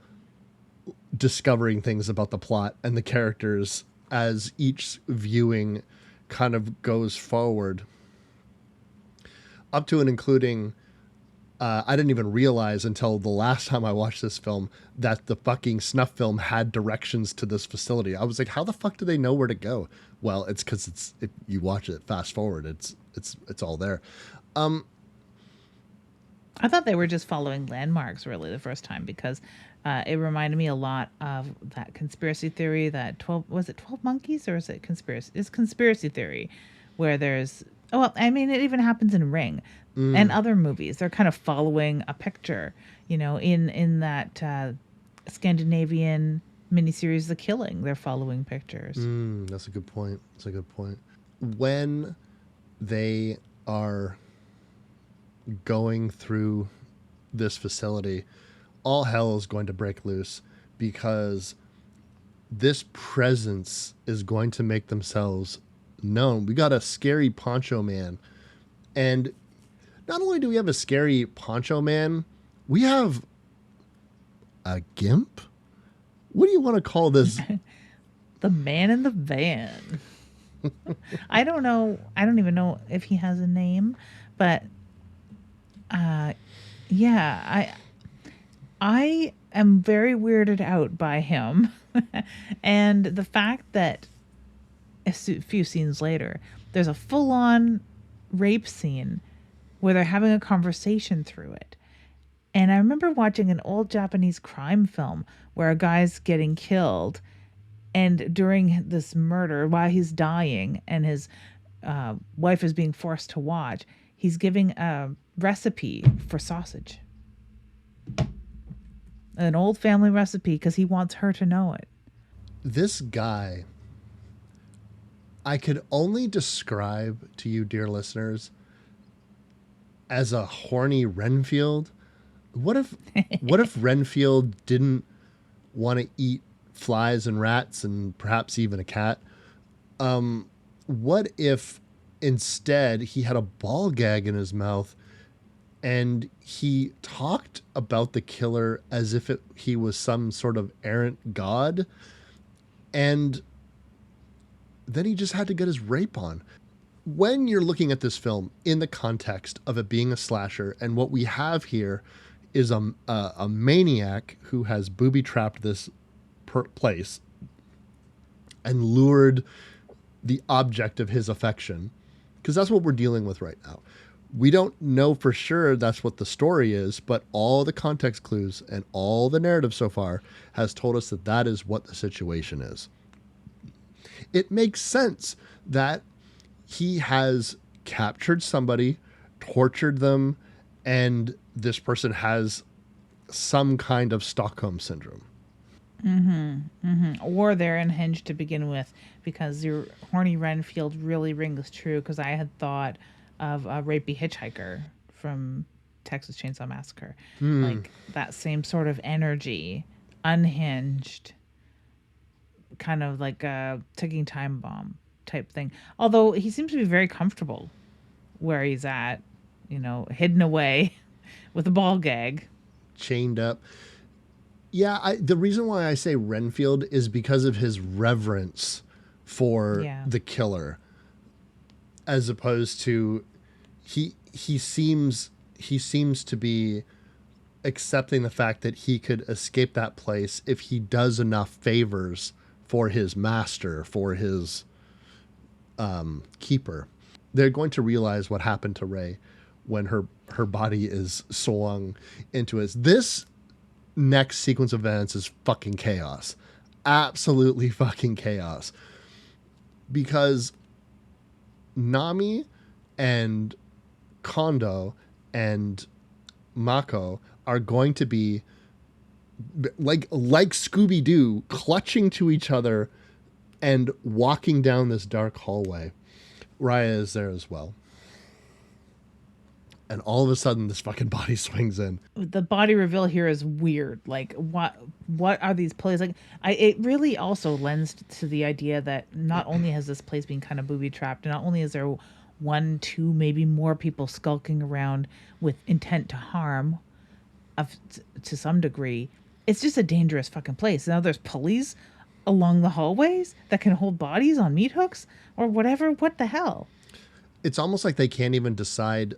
discovering things about the plot and the characters as each viewing kind of goes forward, up to and including I didn't even realize until the last time I watched this film that the fucking snuff film had directions to this facility. I was like, how the fuck do they know where to go? Well, it's because you watch it fast forward. It's all there. I thought they were just following landmarks really the first time because it reminded me a lot of that conspiracy theory that 12 was it 12 monkeys or is it conspiracy? It's conspiracy theory where there's oh well, I mean it even happens in Ring and other movies. They're kind of following a picture, in that Scandinavian miniseries The Killing, they're following pictures. That's a good point. That's a good point. When they are going through this facility, all hell is going to break loose because this presence is going to make themselves known. We got a scary poncho man. And not only do we have a scary poncho man, we have a gimp? What do you want to call this? The man in the van. I don't know. I don't even know if he has a name, but yeah, I am very weirded out by him. And the fact that few scenes later, there's a full-on rape scene where they're having a conversation through it. And I remember watching an old Japanese crime film where a guy's getting killed, and during this murder, while he's dying and his wife is being forced to watch, he's giving recipe for sausage. An old family recipe because he wants her to know it. This guy, I could only describe to you, dear listeners, as a horny Renfield. What if Renfield didn't want to eat flies and rats and perhaps even a cat? What if instead he had a ball gag in his mouth and he talked about the killer as if he was some sort of errant god, and then he just had to get his rape on? When you're looking at this film in the context of it being a slasher, and what we have here is a maniac who has booby trapped this place and lured the object of his affection, because that's what we're dealing with right now. We don't know for sure that's what the story is, but all the context clues and all the narrative so far has told us that that is what the situation is. It makes sense that he has captured somebody, tortured them, and this person has some kind of Stockholm syndrome. Or they're unhinged to begin with, because your horny Renfield really rings true, because I had thought of a rapey hitchhiker from Texas Chainsaw Massacre. Like that same sort of energy, unhinged, kind of like a ticking time bomb type thing. Although he seems to be very comfortable where he's at, hidden away with a ball gag. Chained up. Yeah, the reason why I say Renfield is because of his reverence for the killer, as opposed to he seems to be accepting the fact that he could escape that place if he does enough favors for his master, for his keeper. They're going to realize what happened to Ray when her body is swung into his. This next sequence of events is fucking chaos. Absolutely fucking chaos. Because Nami and Kondo and Mako are going to be like Scooby-Doo, clutching to each other and walking down this dark hallway. Raya is there as well. And all of a sudden, this fucking body swings in. The body reveal here is weird. Like, what are these plays? Like, it really also lends to the idea that not only has this place been kind of booby trapped, not only is there one, two, maybe more people skulking around with intent to harm, to some degree, it's just a dangerous fucking place. Now there's pulleys along the hallways that can hold bodies on meat hooks or whatever. What the hell? It's almost like they can't even decide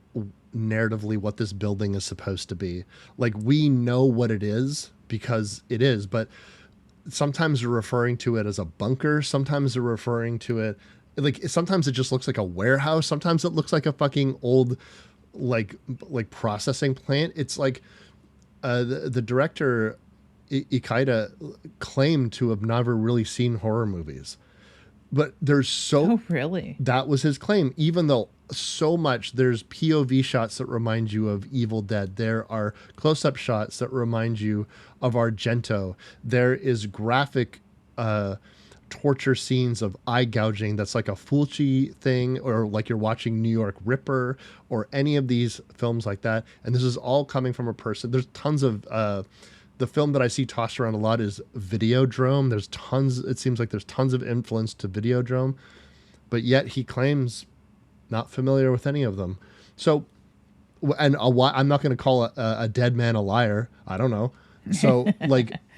narratively what this building is supposed to be. Like, we know what it is because it is, but sometimes they're referring to it as a bunker. Sometimes they're referring to it like, sometimes it just looks like a warehouse. Sometimes it looks like a fucking old like processing plant. It's like the director Ikeda claimed to have never really seen horror movies. But there's Oh, really? that was his claim, even though so much there's POV shots that remind you of Evil Dead. There are close-up shots that remind you of Argento. There is graphic torture scenes of eye gouging that's like a Fulci thing, or like you're watching New York Ripper or any of these films like that. And this is all coming from a person. There's tons of the film that I see tossed around a lot is Videodrome. It seems like there's tons of influence to Videodrome, but yet he claims not familiar with any of them. So, and I'm not going to call a dead man a liar. I don't know. So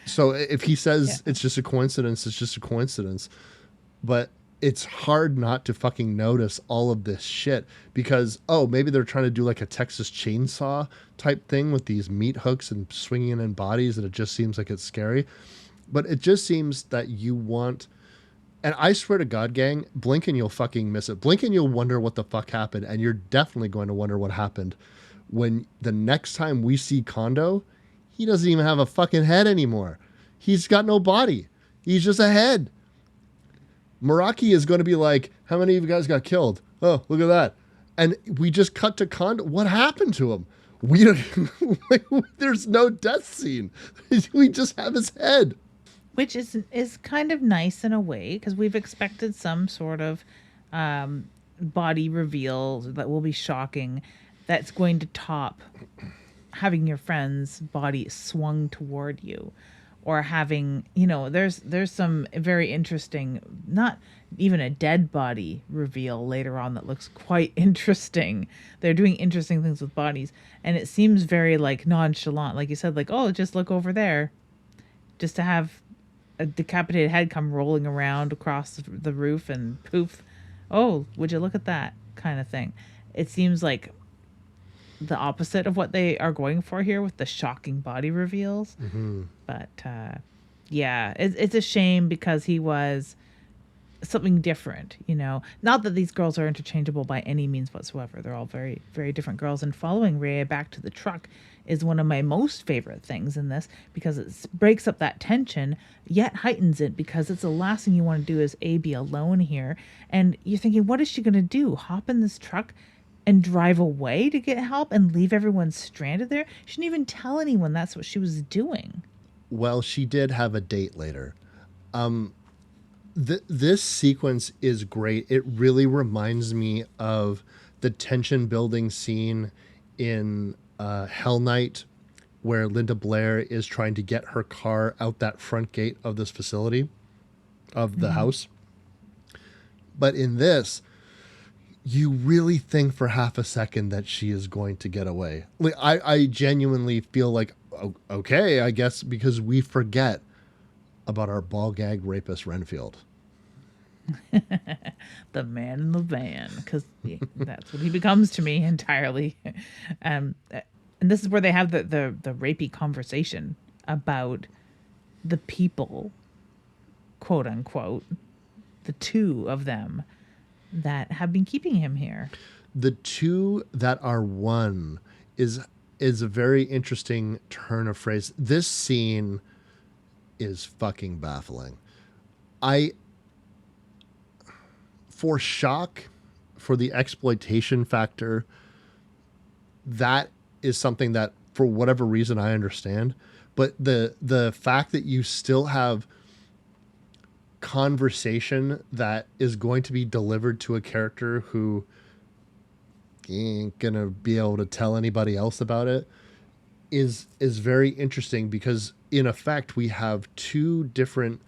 so if he says it's just a coincidence, it's just a coincidence. But it's hard not to fucking notice all of this shit because, maybe they're trying to do like a Texas Chainsaw type thing with these meat hooks and swinging in bodies, and it just seems like it's scary. But it just seems that you want, and I swear to God, gang, blink and you'll fucking miss it. Blink and you'll wonder what the fuck happened, and you're definitely going to wonder what happened when the next time we see Kondo, he doesn't even have a fucking head anymore. He's got no body. He's just a head. Meraki is going to be like, how many of you guys got killed? Oh, look at that. And we just cut to what happened to him? We don't, like, there's no death scene. We just have his head. Which is kind of nice in a way because we've expected some sort of body reveal that will be shocking, that's going to top having your friend's body swung toward you, or having, there's some very interesting, not even a dead body reveal later on that looks quite interesting. They're doing interesting things with bodies, and it seems very like nonchalant, like you said, like, oh, just look over there, just to have a decapitated head come rolling around across the roof and poof, oh, would you look at that, kind of thing. It seems like the opposite of what they are going for here with the shocking body reveals. But yeah, it's a shame because he was something different, Not that these girls are interchangeable by any means whatsoever. They're all very, very different girls. And following Rhea back to the truck is one of my most favorite things in this because it breaks up that tension, yet heightens it because it's the last thing you want to do is be alone here. And you're thinking, what is she going to do? Hop in this truck and drive away to get help and leave everyone stranded there? She didn't even tell anyone that's what she was doing. Well, she did have a date later. This sequence is great. It really reminds me of the tension building scene in Hell Night, where Linda Blair is trying to get her car out that front gate of this facility, of the house. But in this, you really think for half a second that she is going to get away. Like, I genuinely feel like, okay, I guess, because we forget about our ball gag rapist Renfield. The man in the van, because that's what he becomes to me entirely. And this is where they have the rapey conversation about the people, quote unquote, the two of them that have been keeping him here. The two that are one is a very interesting turn of phrase. This scene is fucking baffling. For shock, for the exploitation factor, that is something that for whatever reason I understand. But the fact that you still have conversation that is going to be delivered to a character who ain't gonna be able to tell anybody else about it is very interesting, because in effect we have two different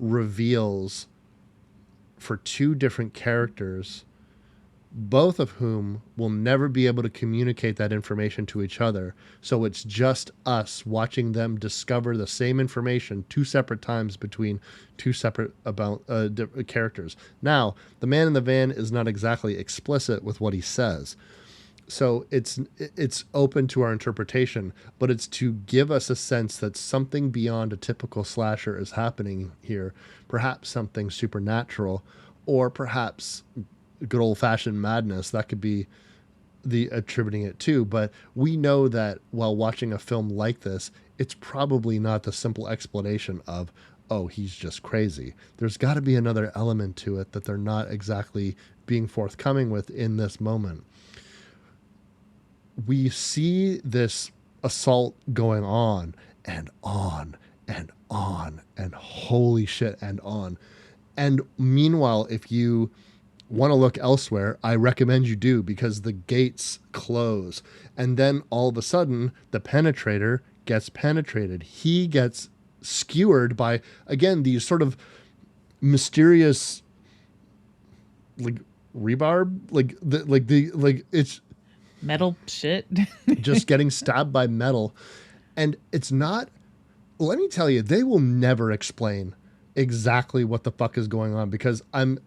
reveals for two different characters, both of whom will never be able to communicate that information to each other. So it's just us watching them discover the same information two separate times between two separate characters. Now, the man in the van is not exactly explicit with what he says, so it's open to our interpretation, but it's to give us a sense that something beyond a typical slasher is happening here, perhaps something supernatural, or perhaps good old-fashioned madness. That could be the attributing it to. But we know that while watching a film like this, it's probably not the simple explanation of, oh, he's just crazy. There's got to be another element to it that they're not exactly being forthcoming with in this moment. We see this assault going on and on and on and holy shit and on. And meanwhile, if you want to look elsewhere, I recommend you do, because the gates close. And then all of a sudden, the penetrator gets penetrated. He gets skewered by, again, these sort of mysterious, like, rebarb, it's Metal shit. just getting stabbed by metal. And it's not, let me tell you, they will never explain exactly what the fuck is going on, because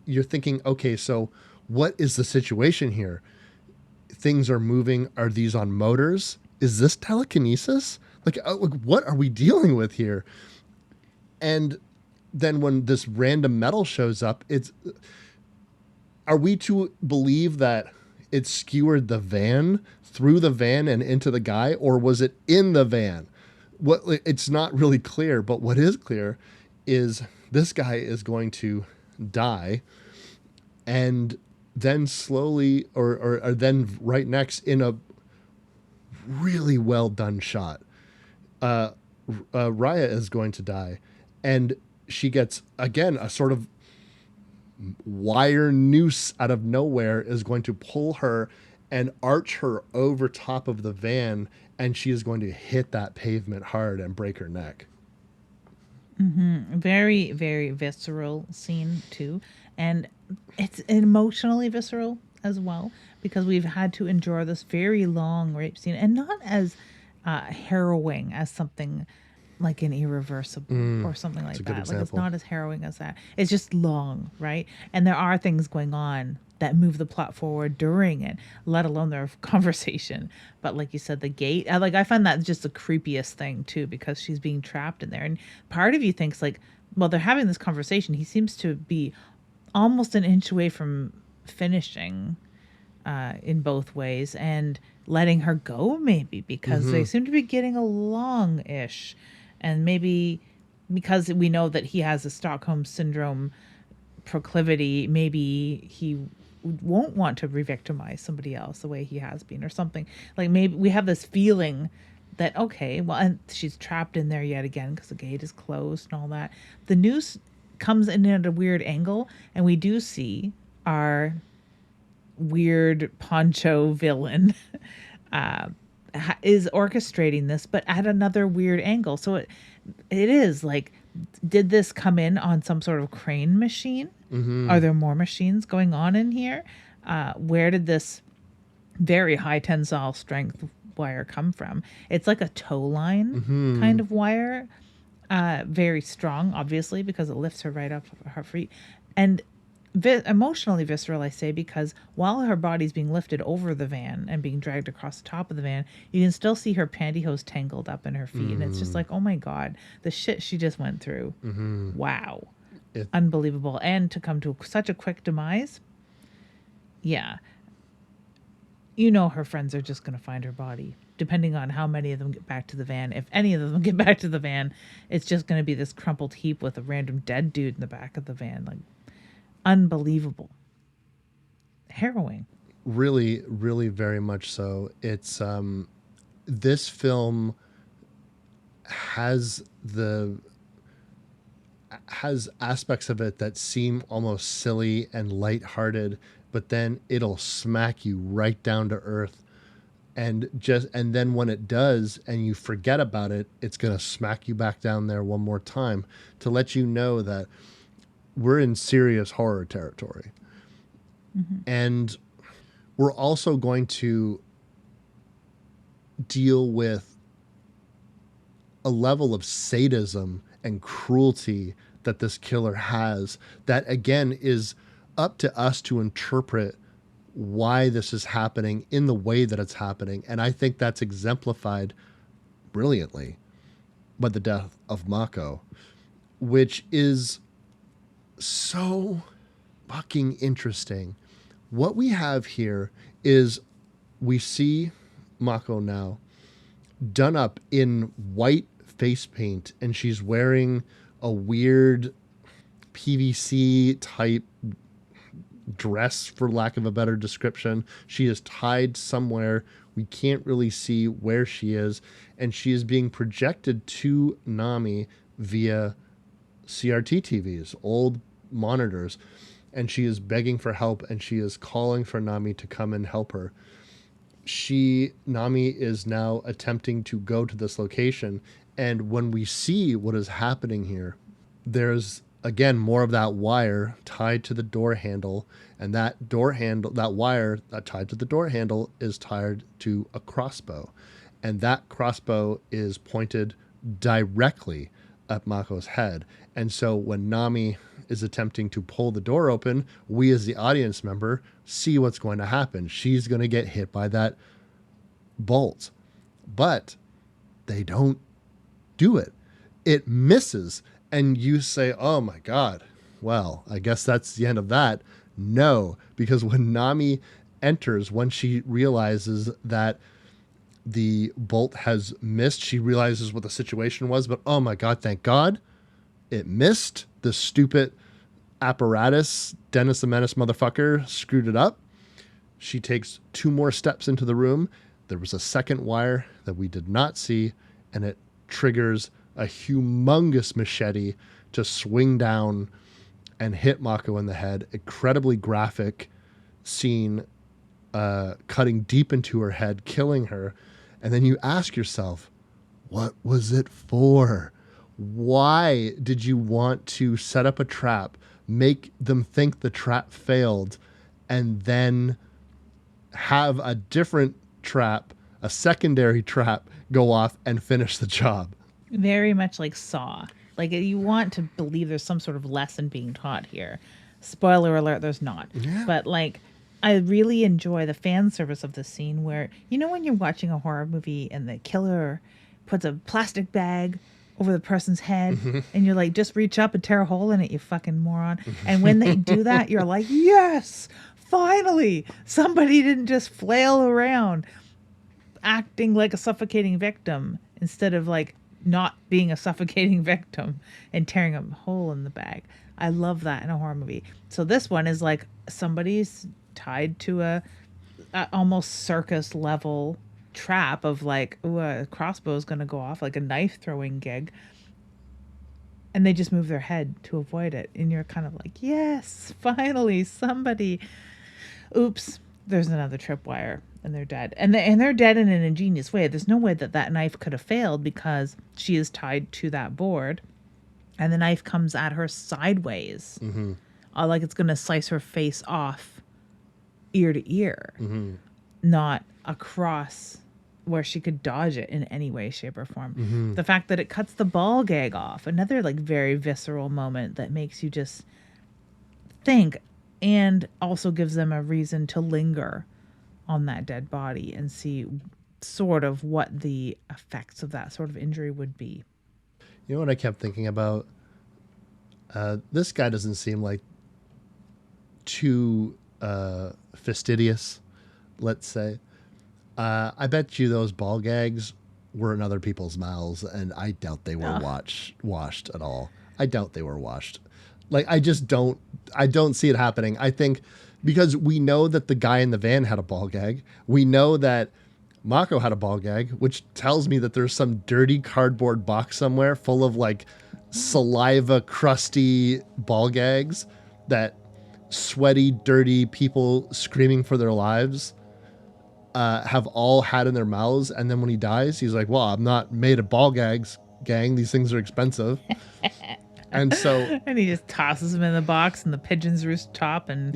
you're thinking, okay, so what is the situation here? Things are moving. Are these on motors? Is this telekinesis? Like, what are we dealing with here? And then when this random metal shows up, are we to believe that it skewered the van, through the van and into the guy, or was it in the van? It's not really clear, but what is clear is this guy is going to die, and then slowly, or then right next in a really well done shot, uh, Raya is going to die, and she gets again a sort of wire noose out of nowhere is going to pull her and arch her over top of the van, and she is going to hit that pavement hard and break her neck. Very, very visceral scene too, and it's emotionally visceral as well because we've had to endure this very long rape scene, and not as harrowing as something like an irreversible or something It's a like good that. Like it's example. not as harrowing as that. It's just long, right? And there are things going on that move the plot forward during it, let alone their conversation. But like you said, the gate, I find that just the creepiest thing too, because she's being trapped in there. And part of you thinks like, well, they're having this conversation. He seems to be almost an inch away from finishing in both ways and letting her go, maybe because they Mm-hmm. seem to be getting along ish. And maybe because we know that he has a Stockholm syndrome proclivity, maybe he won't want to re-victimize somebody else the way he has been or something. Like maybe we have this feeling that, okay, well, and she's trapped in there yet again because the gate is closed and all that. The news comes in at a weird angle, and we do see our weird poncho villain is orchestrating this, but at another weird angle. So it is like, did this come in on some sort of crane machine? Mm-hmm. Are there more machines going on in here? Where did this very high tensile strength wire come from? It's like a tow line Mm-hmm. kind of wire, very strong, obviously, because it lifts her right up her feet. And emotionally visceral, I say, because while her body's being lifted over the van and being dragged across the top of the van, you can still see her pantyhose tangled up in her feet. And it's just Mm-hmm. like, oh my God, the shit she just went through. Mm-hmm. Wow. It Unbelievable. And to come to such a quick demise, yeah. You know her friends are just going to find her body. Depending on how many of them get back to the van. If any of them get back to the van, it's just going to be this crumpled heap with a random dead dude in the back of the van. Like, unbelievable. Harrowing. really, really very much so. It's this film has the has aspects of it that seem almost silly and lighthearted, but then it'll smack you right down to earth. And then when it does and you forget about it, it's going to smack you back down there one more time to let you know that we're in serious horror territory. Mm-hmm. And we're also going to deal with a level of sadism and cruelty that this killer has that again is up to us to interpret why this is happening in the way that it's happening. And I think that's exemplified brilliantly by the death of Mako, which is so fucking interesting. What we have here is we see Mako now done up in white face paint, and she's wearing a weird PVC type dress, for lack of a better description. She is tied somewhere. We can't really see where she is, and she is being projected to Nami via CRT TVs, old monitors, and she is begging for help, and she is calling for Nami to come and help her. Nami is now attempting to go to this location, and when we see what is happening here, there's again more of that wire tied to the door handle, and that wire that tied to the door handle is tied to a crossbow, and that crossbow is pointed directly at Mako's head. And so when Nami is attempting to pull the door open, we as the audience member see what's going to happen. She's going to get hit by that bolt, but they don't do it. It misses, and you say, "Oh my God, well, I guess that's the end of that." No, because when Nami enters, when she realizes that the bolt has missed, she realizes what the situation was. But oh my God, thank God it missed. The stupid apparatus, Dennis the Menace motherfucker, screwed it up. She takes 2 more steps into the room. There was a second wire that we did not see, and it triggers a humongous machete to swing down and hit Mako in the head. Incredibly graphic scene, cutting deep into her head, killing her. And then you ask yourself, what was it for? Why did you want to set up a trap, make them think the trap failed, and then have a different trap, a secondary trap, go off and finish the job? Very much like Saw. Like, you want to believe there's some sort of lesson being taught here. Spoiler alert, there's not. Yeah. But like, I really enjoy the fan service of the scene where, you know, when you're watching a horror movie and the killer puts a plastic bag over the person's head and you're like, just reach up and tear a hole in it, you fucking moron. And when they do that, you're like, yes, finally, somebody didn't just flail around acting like a suffocating victim instead of like not being a suffocating victim and tearing a hole in the bag. I love that in a horror movie. So this one is like somebody's tied to a almost circus level trap of like, ooh, a crossbow is going to go off, like a knife throwing gig. And they just move their head to avoid it. And you're kind of like, yes, finally, somebody. Oops, there's another tripwire and they're dead. And they're dead in an ingenious way. There's no way that that knife could have failed because she is tied to that board. And the knife comes at her sideways. Like it's going to slice her face off ear to ear. Not across where she could dodge it in any way, shape, or form. The fact that it cuts the ball gag off, another like very visceral moment that makes you just think and also gives them a reason to linger on that dead body and see sort of what the effects of that sort of injury would be. You know what I kept thinking about? This guy doesn't seem like too fastidious, let's say. I bet you those ball gags were in other people's mouths, and I doubt they were washed at all. I doubt they were washed. Like, I don't see it happening. I think because we know that the guy in the van had a ball gag. We know that Mako had a ball gag, which tells me that there's some dirty cardboard box somewhere full of like saliva crusty ball gags that sweaty, dirty people screaming for their lives have all had in their mouths. And then when he dies, he's like, well, I'm not made of ball gags, gang. These things are expensive. And so... and he just tosses them in the box and the pigeons roost top and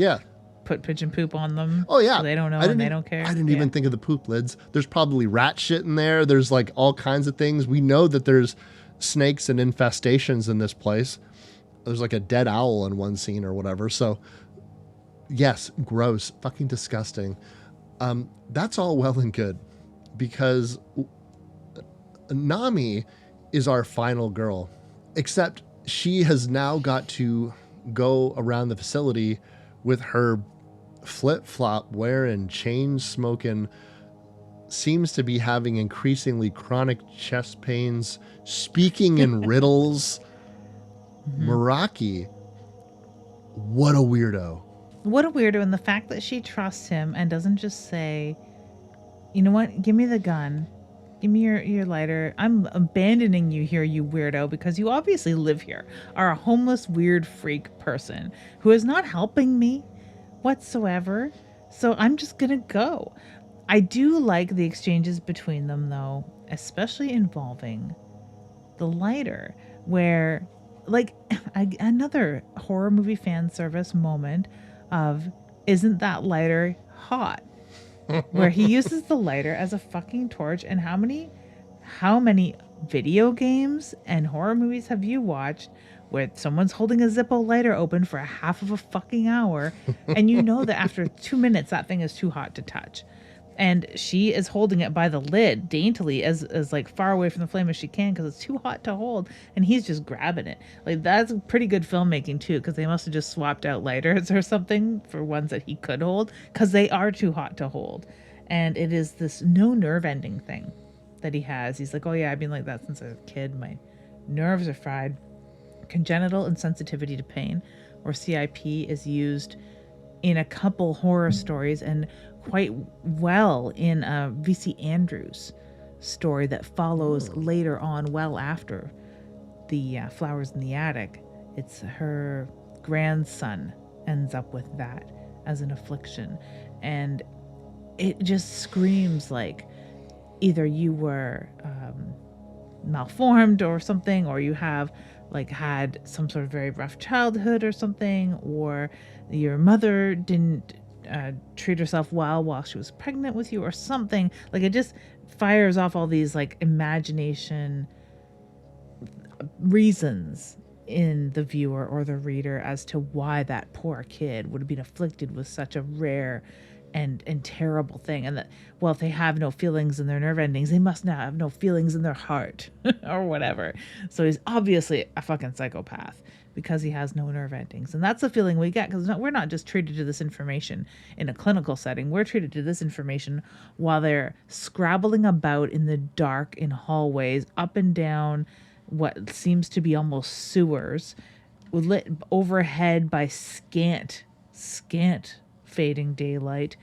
put pigeon poop on them. Oh, yeah. So they don't know and they don't care. I didn't even think of the poop lids. There's probably rat shit in there. There's like all kinds of things. We know that there's snakes and infestations in this place. There's like a dead owl in one scene or whatever. So, yes, gross. Fucking disgusting. That's all well and good because Nami is our final girl, except she has now got to go around the facility with her flip-flop wearing, chain smoking, seems to be having increasingly chronic chest pains, speaking in riddles. Meraki, what a weirdo. What a weirdo. And the fact that she trusts him and doesn't just say, you know what, give me the gun. Give me your lighter. I'm abandoning you here, you weirdo, because you obviously live here, are a homeless, weird freak person who is not helping me whatsoever. So I'm just going to go. I do like the exchanges between them, though, especially involving the lighter, where, like, another horror movie fan service moment of, isn't that lighter hot? Where he uses the lighter as a fucking torch. And how many video games and horror movies have you watched where someone's holding a Zippo lighter open for a half of a fucking hour and you know that after 2 minutes that thing is too hot to touch? And she is holding it by the lid daintily as like far away from the flame as she can because it's too hot to hold. And he's just grabbing it. Like, that's pretty good filmmaking too, because they must have just swapped out lighters or something for ones that he could hold because they are too hot to hold. And it is this no nerve ending thing that he has. He's like, oh yeah, I've been like that since I was a kid. My nerves are fried. Congenital insensitivity to pain. or CIP is used in a couple horror stories and quite well in a VC Andrews story that follows later on, well after the Flowers in the Attic. It's her grandson ends up with that as an affliction. And it just screams like either you were malformed or something, or you have like had some sort of very rough childhood or something, or your mother didn't treat herself well while she was pregnant with you or something. Like it just fires off all these like imagination reasons in the viewer or the reader as to why that poor kid would have been afflicted with such a rare and terrible thing. And that, well, if they have no feelings in their nerve endings, they must not have no feelings in their heart or whatever. So he's obviously a fucking psychopath because he has no nerve endings. And that's the feeling we get, because we're not just treated to this information in a clinical setting. We're treated to this information while they're scrabbling about in the dark in hallways, up and down what seems to be almost sewers, lit overhead by scant fading daylight,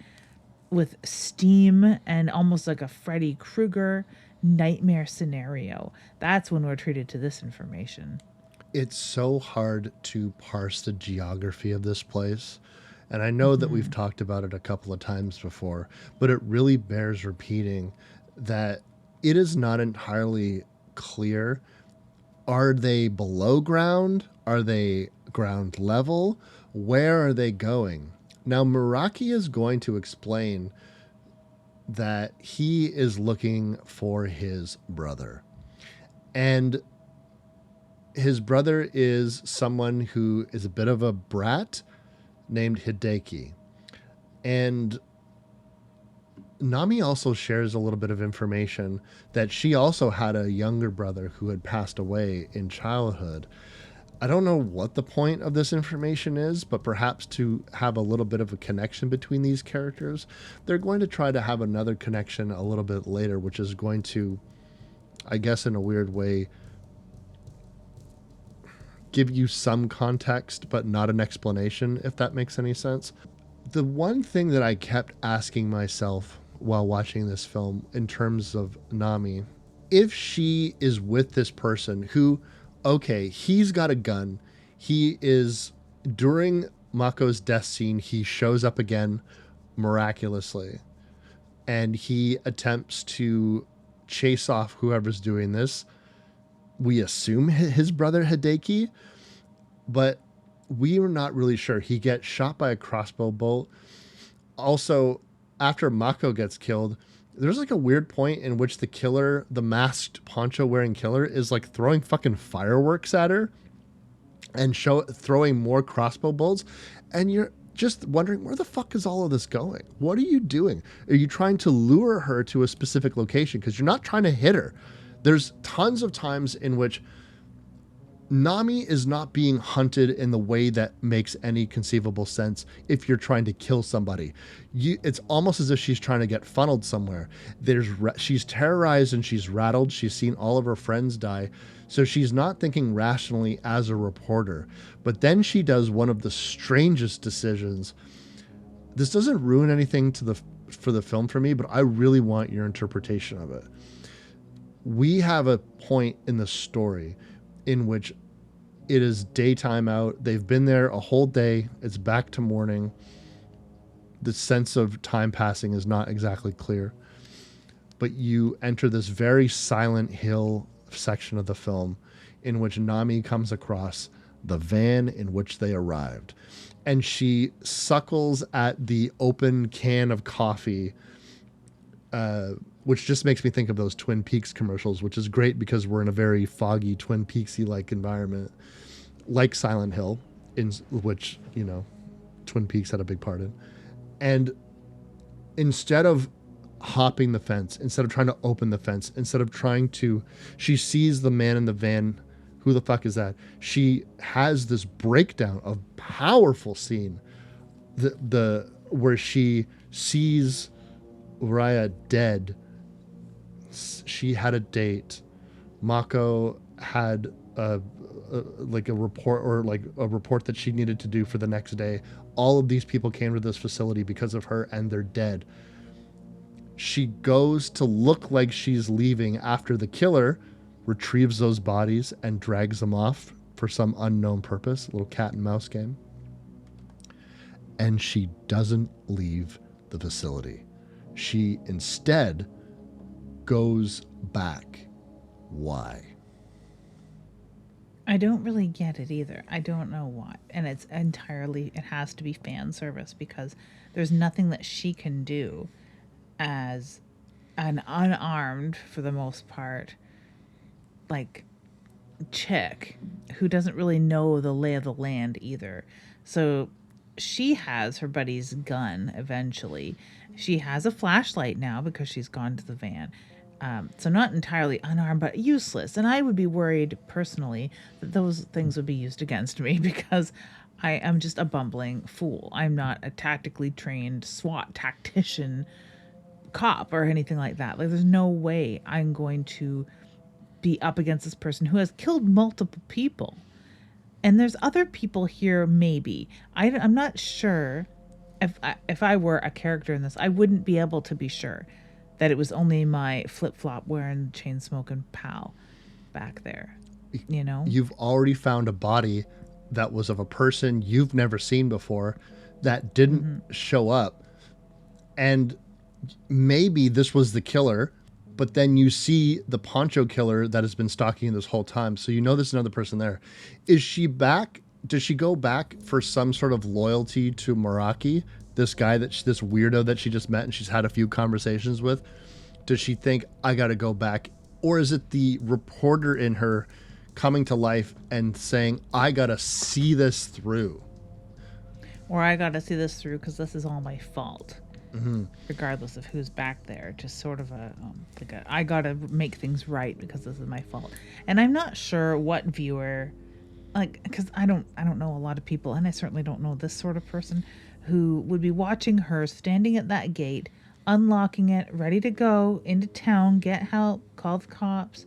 with steam and almost like a Freddy Krueger nightmare scenario. That's when we're treated to this information. It's so hard to parse the geography of this place. And I know that we've talked about it a couple of times before, but it really bears repeating that it is not entirely clear. Are they below ground? Are they ground level? Where are they going? Now, Meraki is going to explain that he is looking for his brother. And his brother is someone who is a bit of a brat named Hideki. And Nami also shares a little bit of information that she also had a younger brother who had passed away in childhood. I don't know what the point of this information is, but perhaps to have a little bit of a connection between these characters. They're going to try to have another connection a little bit later, which is going to, I guess in a weird way, give you some context, but not an explanation, if that makes any sense. The one thing that I kept asking myself while watching this film in terms of Nami, if she is with this person who, okay, he's got a gun. He is, during Mako's death scene, he shows up again miraculously. And he attempts to chase off whoever's doing this. We assume his brother Hideki, but we are not really sure. He gets shot by a crossbow bolt. Also, after Mako gets killed, there's like a weird point in which the killer, the masked poncho wearing killer, is like throwing fucking fireworks at her and throwing more crossbow bolts. And you're just wondering, where the fuck is all of this going? What are you doing? Are you trying to lure her to a specific location? Because you're not trying to hit her. There's tons of times in which Nami is not being hunted in the way that makes any conceivable sense if you're trying to kill somebody. It's almost as if she's trying to get funneled somewhere. She's terrorized and she's rattled. She's seen all of her friends die. So she's not thinking rationally as a reporter. But then she does one of the strangest decisions. This doesn't ruin anything for the film for me, but I really want your interpretation of it. We have a point in the story in which it is daytime out. They've been there a whole day. It's back to morning. The sense of time passing is not exactly clear. But you enter this very Silent Hill section of the film in which Nami comes across the van in which they arrived. And she suckles at the open can of coffee, which just makes me think of those Twin Peaks commercials, which is great because we're in a very foggy Twin Peaksy-like environment, like Silent Hill, in which, Twin Peaks had a big part in. And instead of hopping the fence, instead of trying to open the fence, she sees the man in the van. Who the fuck is that? She has this breakdown of powerful scene, where she sees Raya dead. She had a date. Mako had a like a report, or like a report that she needed to do for the next day. All of these people came to this facility because of her, and they're dead. She goes to look like she's leaving after the killer retrieves those bodies and drags them off for some unknown purpose, a little cat and mouse game. And she doesn't leave the facility. She instead goes back. Why? I don't really get it either. I don't know why. And it has to be fan service because there's nothing that she can do as an unarmed, for the most part, like chick who doesn't really know the lay of the land either. So she has her buddy's gun eventually. She has a flashlight now because she's gone to the van. So not entirely unarmed, but useless. And I would be worried personally that those things would be used against me because I am just a bumbling fool. I'm not a tactically trained SWAT tactician cop or anything like that. Like, there's no way I'm going to be up against this person who has killed multiple people. And there's other people here, maybe. I'm not sure. If I were a character in this, I wouldn't be able to be sure that it was only my flip-flop wearing chain smoking pal back there. You know? You've already found a body that was of a person you've never seen before that didn't show up. And maybe this was the killer, but then you see the poncho killer that has been stalking you this whole time. So you know there's another person there. Is she back? Does she go back for some sort of loyalty to Meraki, this guy this weirdo that she just met and she's had a few conversations with? Does she think, I got to go back? Or is it the reporter in her coming to life and saying, I got to see this through? Or I got to see this through because this is all my fault. Regardless of who's back there, just sort of I gotta make things right because this is my fault. And I'm not sure what viewer, like, because I don't know a lot of people, and I certainly don't know this sort of person who would be watching her standing at that gate, unlocking it, ready to go into town, get help, call the cops,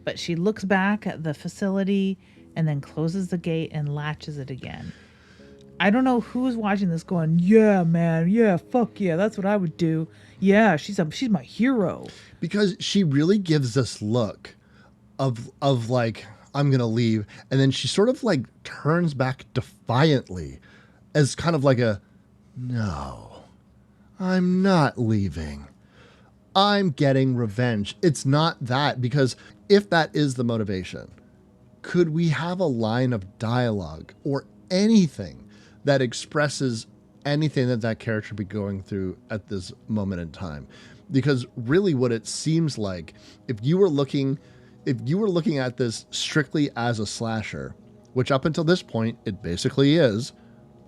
but she looks back at the facility and then closes the gate and latches it again. I don't know who's watching this going, yeah, man, yeah, fuck yeah, that's what I would do. Yeah, she's my hero. Because she really gives this look of like, I'm going to leave. And then she sort of like turns back defiantly as kind of like no, I'm not leaving. I'm getting revenge. It's not that, because if that is the motivation, could we have a line of dialogue or anything that expresses anything that character be going through at this moment in time? Because really what it seems like, if you were looking at this strictly as a slasher, which up until this point it basically is,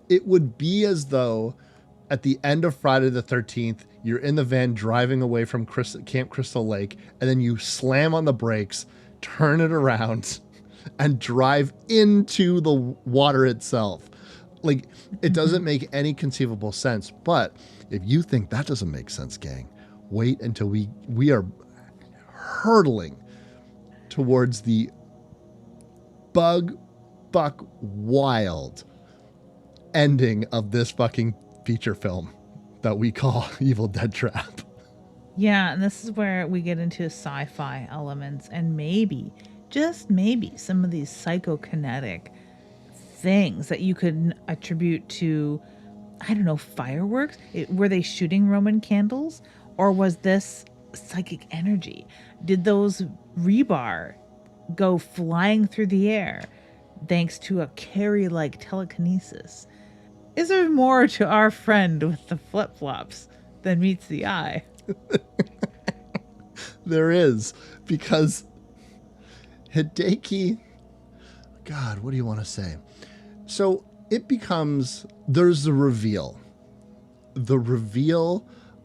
it would be as though at the end of Friday the 13th, you're in the van driving away from Camp Crystal Lake, and then you slam on the brakes, turn it around, and drive into the water itself. Like, it doesn't make any conceivable sense. But if you think that doesn't make sense, gang, wait until we are hurtling towards the buck wild ending of this fucking feature film that we call Evil Dead Trap. Yeah, and this is where we get into sci-fi elements and maybe, just maybe, some of these psychokinetic things that you could attribute to, I don't know, fireworks. Were they shooting Roman candles, or was this psychic energy? Did those rebar go flying through the air thanks to a Carrie-like telekinesis? Is there more to our friend with the flip-flops than meets the eye? There is, because Hideki, God, what do you want to say? So it becomes, there's the reveal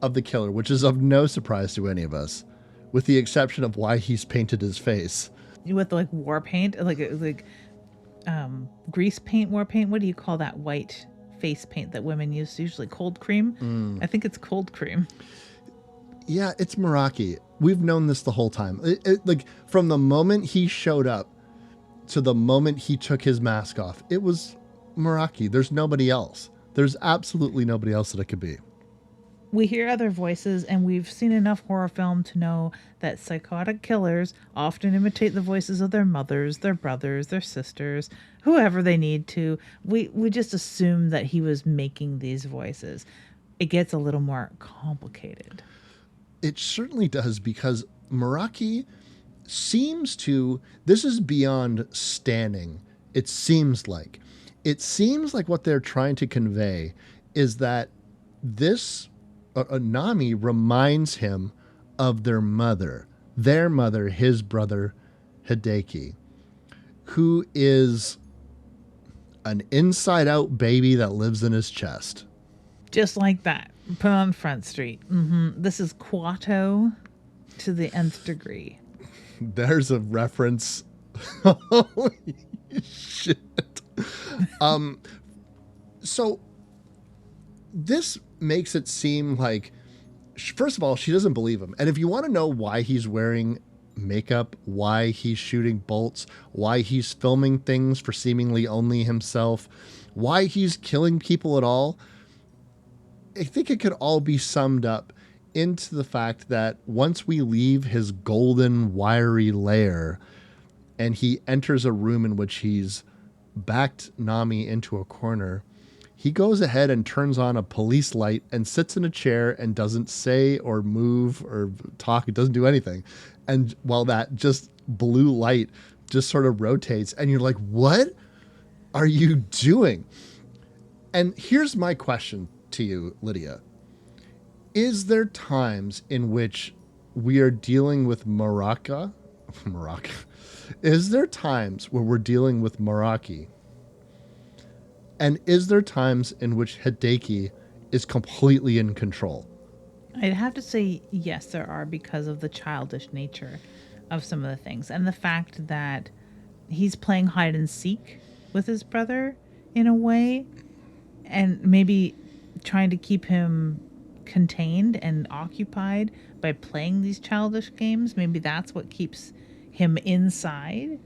of the killer, which is of no surprise to any of us, with the exception of why he's painted his face with like war paint, like grease paint, war paint. What do you call that white face paint that women use? Usually cold cream. I think it's cold cream. Yeah, it's Meraki. We've known this the whole time. Like, from the moment he showed up to the moment he took his mask off. It was Meraki. There's nobody else. There's absolutely nobody else that it could be. We hear other voices, and we've seen enough horror film to know that psychotic killers often imitate the voices of their mothers, their brothers, their sisters, whoever they need to. We just assume that he was making these voices. It gets a little more complicated. It certainly does, because Meraki seems to, this is beyond standing. It seems like what they're trying to convey is that this Nami reminds him of their mother, his brother Hideki, who is an inside out baby that lives in his chest. Just like that. Put on Front Street. This is Kwato to the nth degree. There's a reference. Holy shit. So this makes it seem like, first of all, she doesn't believe him. And if you want to know why he's wearing makeup, why he's shooting bolts, why he's filming things for seemingly only himself, why he's killing people at all, I think it could all be summed up into the fact that once we leave his golden, wiry lair and he enters a room in which he's backed Nami into a corner, he goes ahead and turns on a police light and sits in a chair and doesn't say or move or talk. It doesn't do anything. And while that just blue light just sort of rotates and you're like, what are you doing? And here's my question to you, Lydia. Is there times in which we are dealing with Meraki? Is there times where we're dealing with Meraki? And is there times in which Hideki is completely in control? I'd have to say yes, there are, because of the childish nature of some of the things. And the fact that he's playing hide and seek with his brother in a way, and maybe trying to keep him contained and occupied by playing these childish games. Maybe that's what keeps him inside.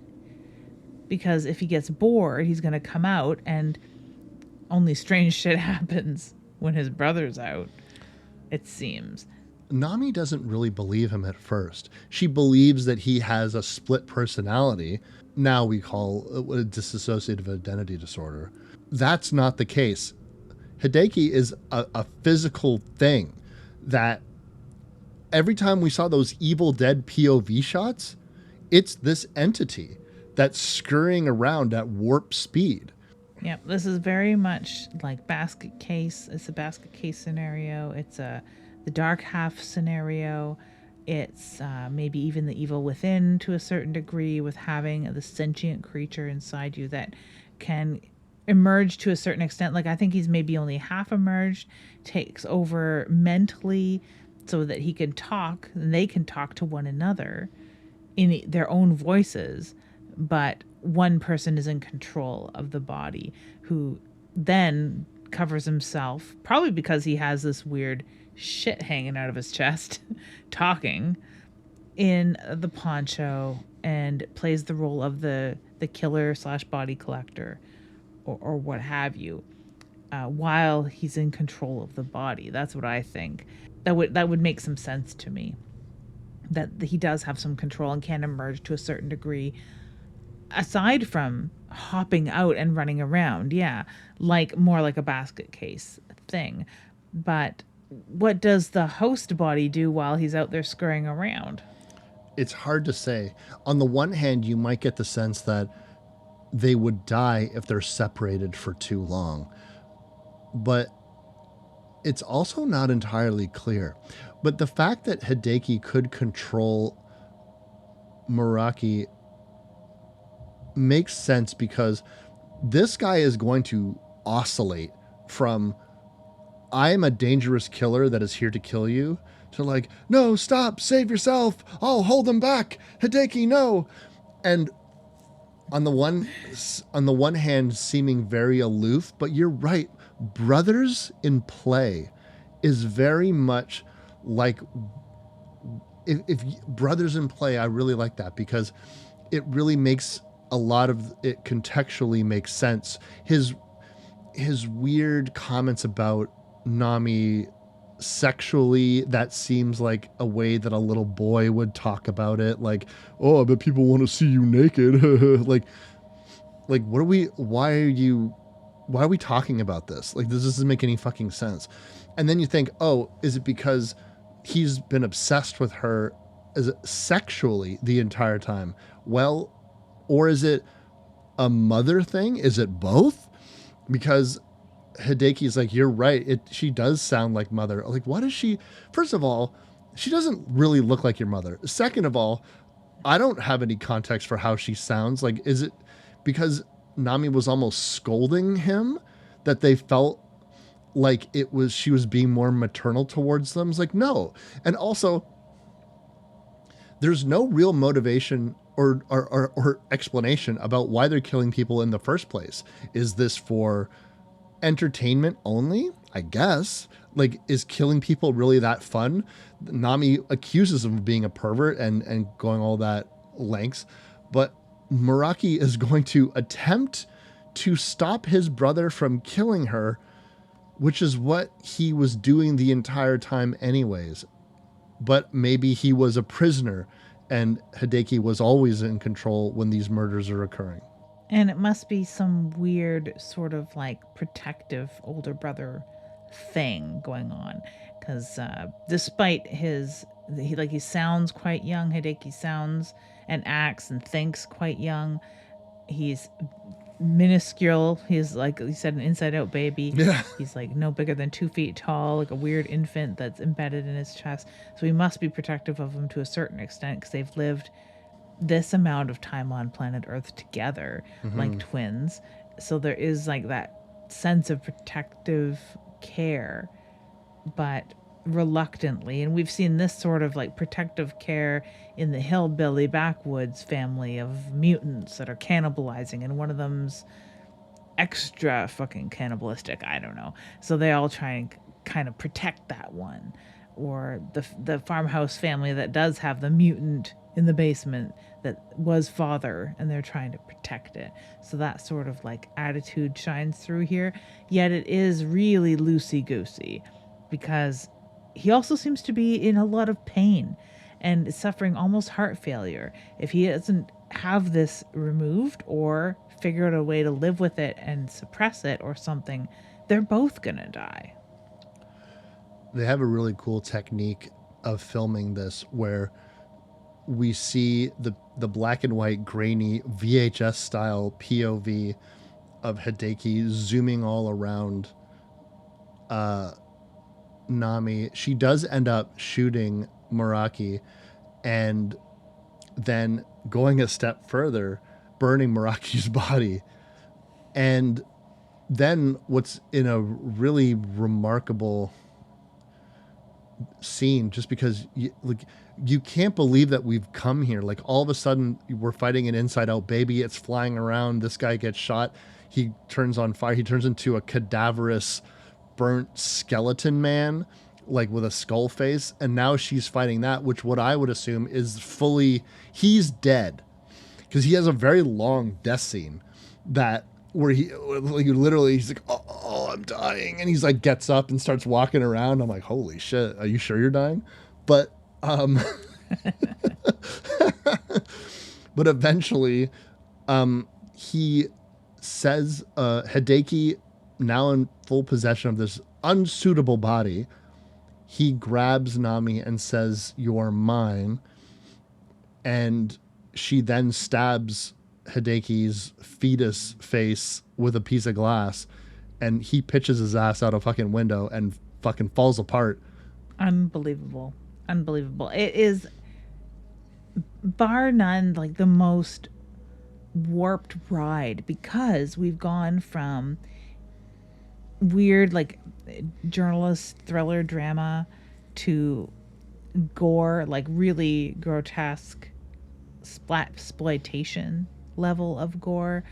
Because if he gets bored, he's going to come out, and only strange shit happens when his brother's out, it seems. Nami doesn't really believe him at first. She believes that he has a split personality. Now we call a dissociative identity disorder. That's not the case. Hideki is a physical thing that every time we saw those Evil Dead POV shots, it's this entity that's scurrying around at warp speed. Yep, this is very much like basket case. It's a basket case scenario. It's the dark half scenario. It's maybe even the evil within to a certain degree, with having the sentient creature inside you that can emerge to a certain extent. Like, I think he's maybe only half emerged, takes over mentally so that he can talk and they can talk to one another in their own voices, but one person is in control of the body, who then covers himself, probably because he has this weird shit hanging out of his chest, talking in the poncho, and plays the role of the killer / body collector, or what have you, while he's in control of the body. That's what I think. That would make some sense to me, that he does have some control and can emerge to a certain degree, aside from hopping out and running around. Yeah, more like a basket case thing. But what does the host body do while he's out there scurrying around? It's hard to say. On the one hand, you might get the sense that they would die if they're separated for too long. But it's also not entirely clear. But the fact that Hideki could control Meraki makes sense, because this guy is going to oscillate from I'm a dangerous killer that is here to kill you to like, no, stop, save yourself. Oh, hold them back. Hideki, no. And on the one hand, seeming very aloof, but you're right. Brothers in Play is very much like, if Brothers in Play, I really like that, because it really makes a lot of it contextually makes sense. His weird comments about Nami sexually, that seems like a way that a little boy would talk about it, like, oh, I bet people want to see you naked. like what are we why are we talking about this? Like, this doesn't make any fucking sense. And then you think, oh, is it because he's been obsessed with her as sexually the entire time? Well, or is it a mother thing? Is it both? Because Hideki's like, you're right. She does sound like mother. Like, what is she? First of all, she doesn't really look like your mother. Second of all, I don't have any context for how she sounds. Like, is it because Nami was almost scolding him that they felt like she was being more maternal towards them? It's like, no. And also, there's no real motivation or explanation about why they're killing people in the first place. Is this for entertainment only? I guess. Like, is killing people really that fun? Nami accuses him of being a pervert and going all that lengths, but Meraki is going to attempt to stop his brother from killing her, which is what he was doing the entire time anyways. But maybe he was a prisoner and Hideki was always in control when these murders are occurring. And it must be some weird sort of like protective older brother thing going on. Because despite he sounds quite young, Hideki sounds and acts and thinks quite young. He's minuscule. He's like you said, an inside-out baby. Yeah. He's like no bigger than 2 feet tall, like a weird infant that's embedded in his chest. So we must be protective of him to a certain extent because they've lived this amount of time on planet Earth together, like twins. So there is like that sense of protective care, but reluctantly. And we've seen this sort of like protective care in the hillbilly backwoods family of mutants that are cannibalizing, and one of them's extra fucking cannibalistic. I don't know. So they all try and kind of protect that one. Or the farmhouse family that does have the mutant in the basement that was father, and they're trying to protect it. So that sort of like attitude shines through here. Yet it is really loosey-goosey because he also seems to be in a lot of pain and suffering almost heart failure. If he doesn't have this removed or figure out a way to live with it and suppress it or something, they're both gonna die. They have a really cool technique of filming this where we see the black and white grainy VHS style POV of Hideki zooming all around Nami. She does end up shooting Meraki and then going a step further, burning Meraki's body. And then what's in a really remarkable scene, just because you can't believe that we've come here. Like, all of a sudden we're fighting an inside out baby. It's flying around. This guy gets shot. He turns on fire. He turns into a cadaverous, burnt skeleton man, like with a skull face. And now she's fighting that, which what I would assume is he's dead, because he has a very long death scene that where he's like, oh, I'm dying. And he's like, gets up and starts walking around. I'm like, holy shit, are you sure you're dying? But, but eventually, he says, Hideki, now in full possession of this unsuitable body, he grabs Nami and says, "You're mine." And she then stabs Hideki's fetus face with a piece of glass, and he pitches his ass out a fucking window and fucking falls apart. Unbelievable. It is bar none like the most warped ride, because we've gone from weird like journalist thriller drama to gore, like really grotesque exploitation level of gore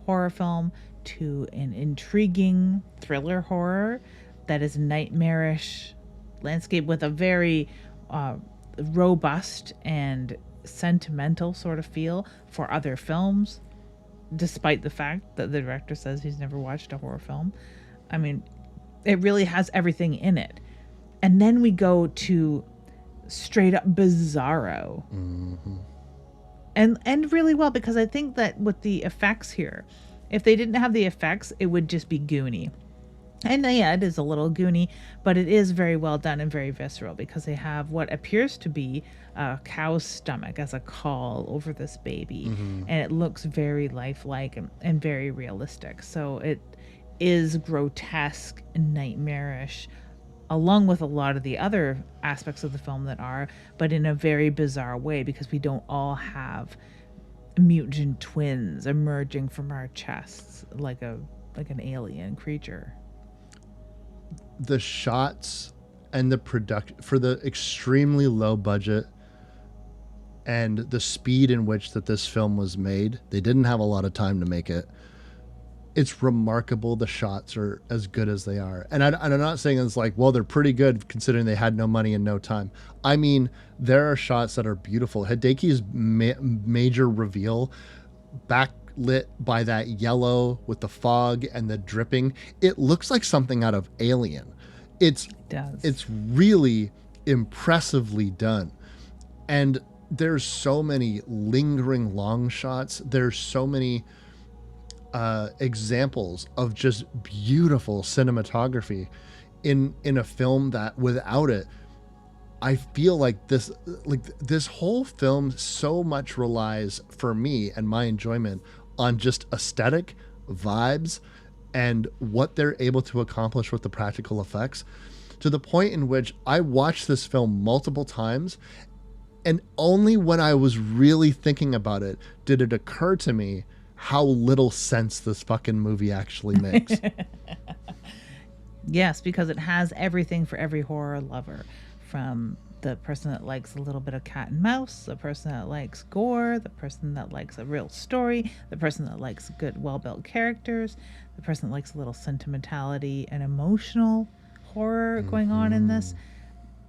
horror film, to an intriguing thriller horror that is nightmarish landscape with a very robust and sentimental sort of feel for other films despite the fact that the director says he's never watched a horror film. I mean, it really has everything in it. And then we go to straight up bizarro. And really well, because I think that with the effects here, if they didn't have the effects, it would just be goony. And yeah, it is a little goony, but it is very well done and very visceral, because they have what appears to be a cow's stomach as a caul over this baby. And it looks very lifelike and very realistic. So it is grotesque and nightmarish, along with a lot of the other aspects of the film that are, but in a very bizarre way, because we don't all have mutant twins emerging from our chests like an alien creature. The shots and the production for the extremely low budget and the speed in which that this film was made, they didn't have a lot of time to make it. It's remarkable the shots are as good as they are. And I'm not saying it's like, well, they're pretty good considering they had no money and no time. I mean, there are shots that are beautiful. Hideki's major reveal, backlit by that yellow with the fog and the dripping, it looks like something out of Alien. It does. It's really impressively done. And there's so many lingering long shots. There's so many examples of just beautiful cinematography in a film that without it, I feel like this whole film so much relies, for me and my enjoyment, on just aesthetic vibes and what they're able to accomplish with the practical effects, to the point in which I watched this film multiple times, and only when I was really thinking about it did it occur to me how little sense this fucking movie actually makes. Yes, because it has everything for every horror lover, from the person that likes a little bit of cat and mouse, the person that likes gore, the person that likes a real story, the person that likes good, well-built characters, the person that likes a little sentimentality and emotional horror going on in this,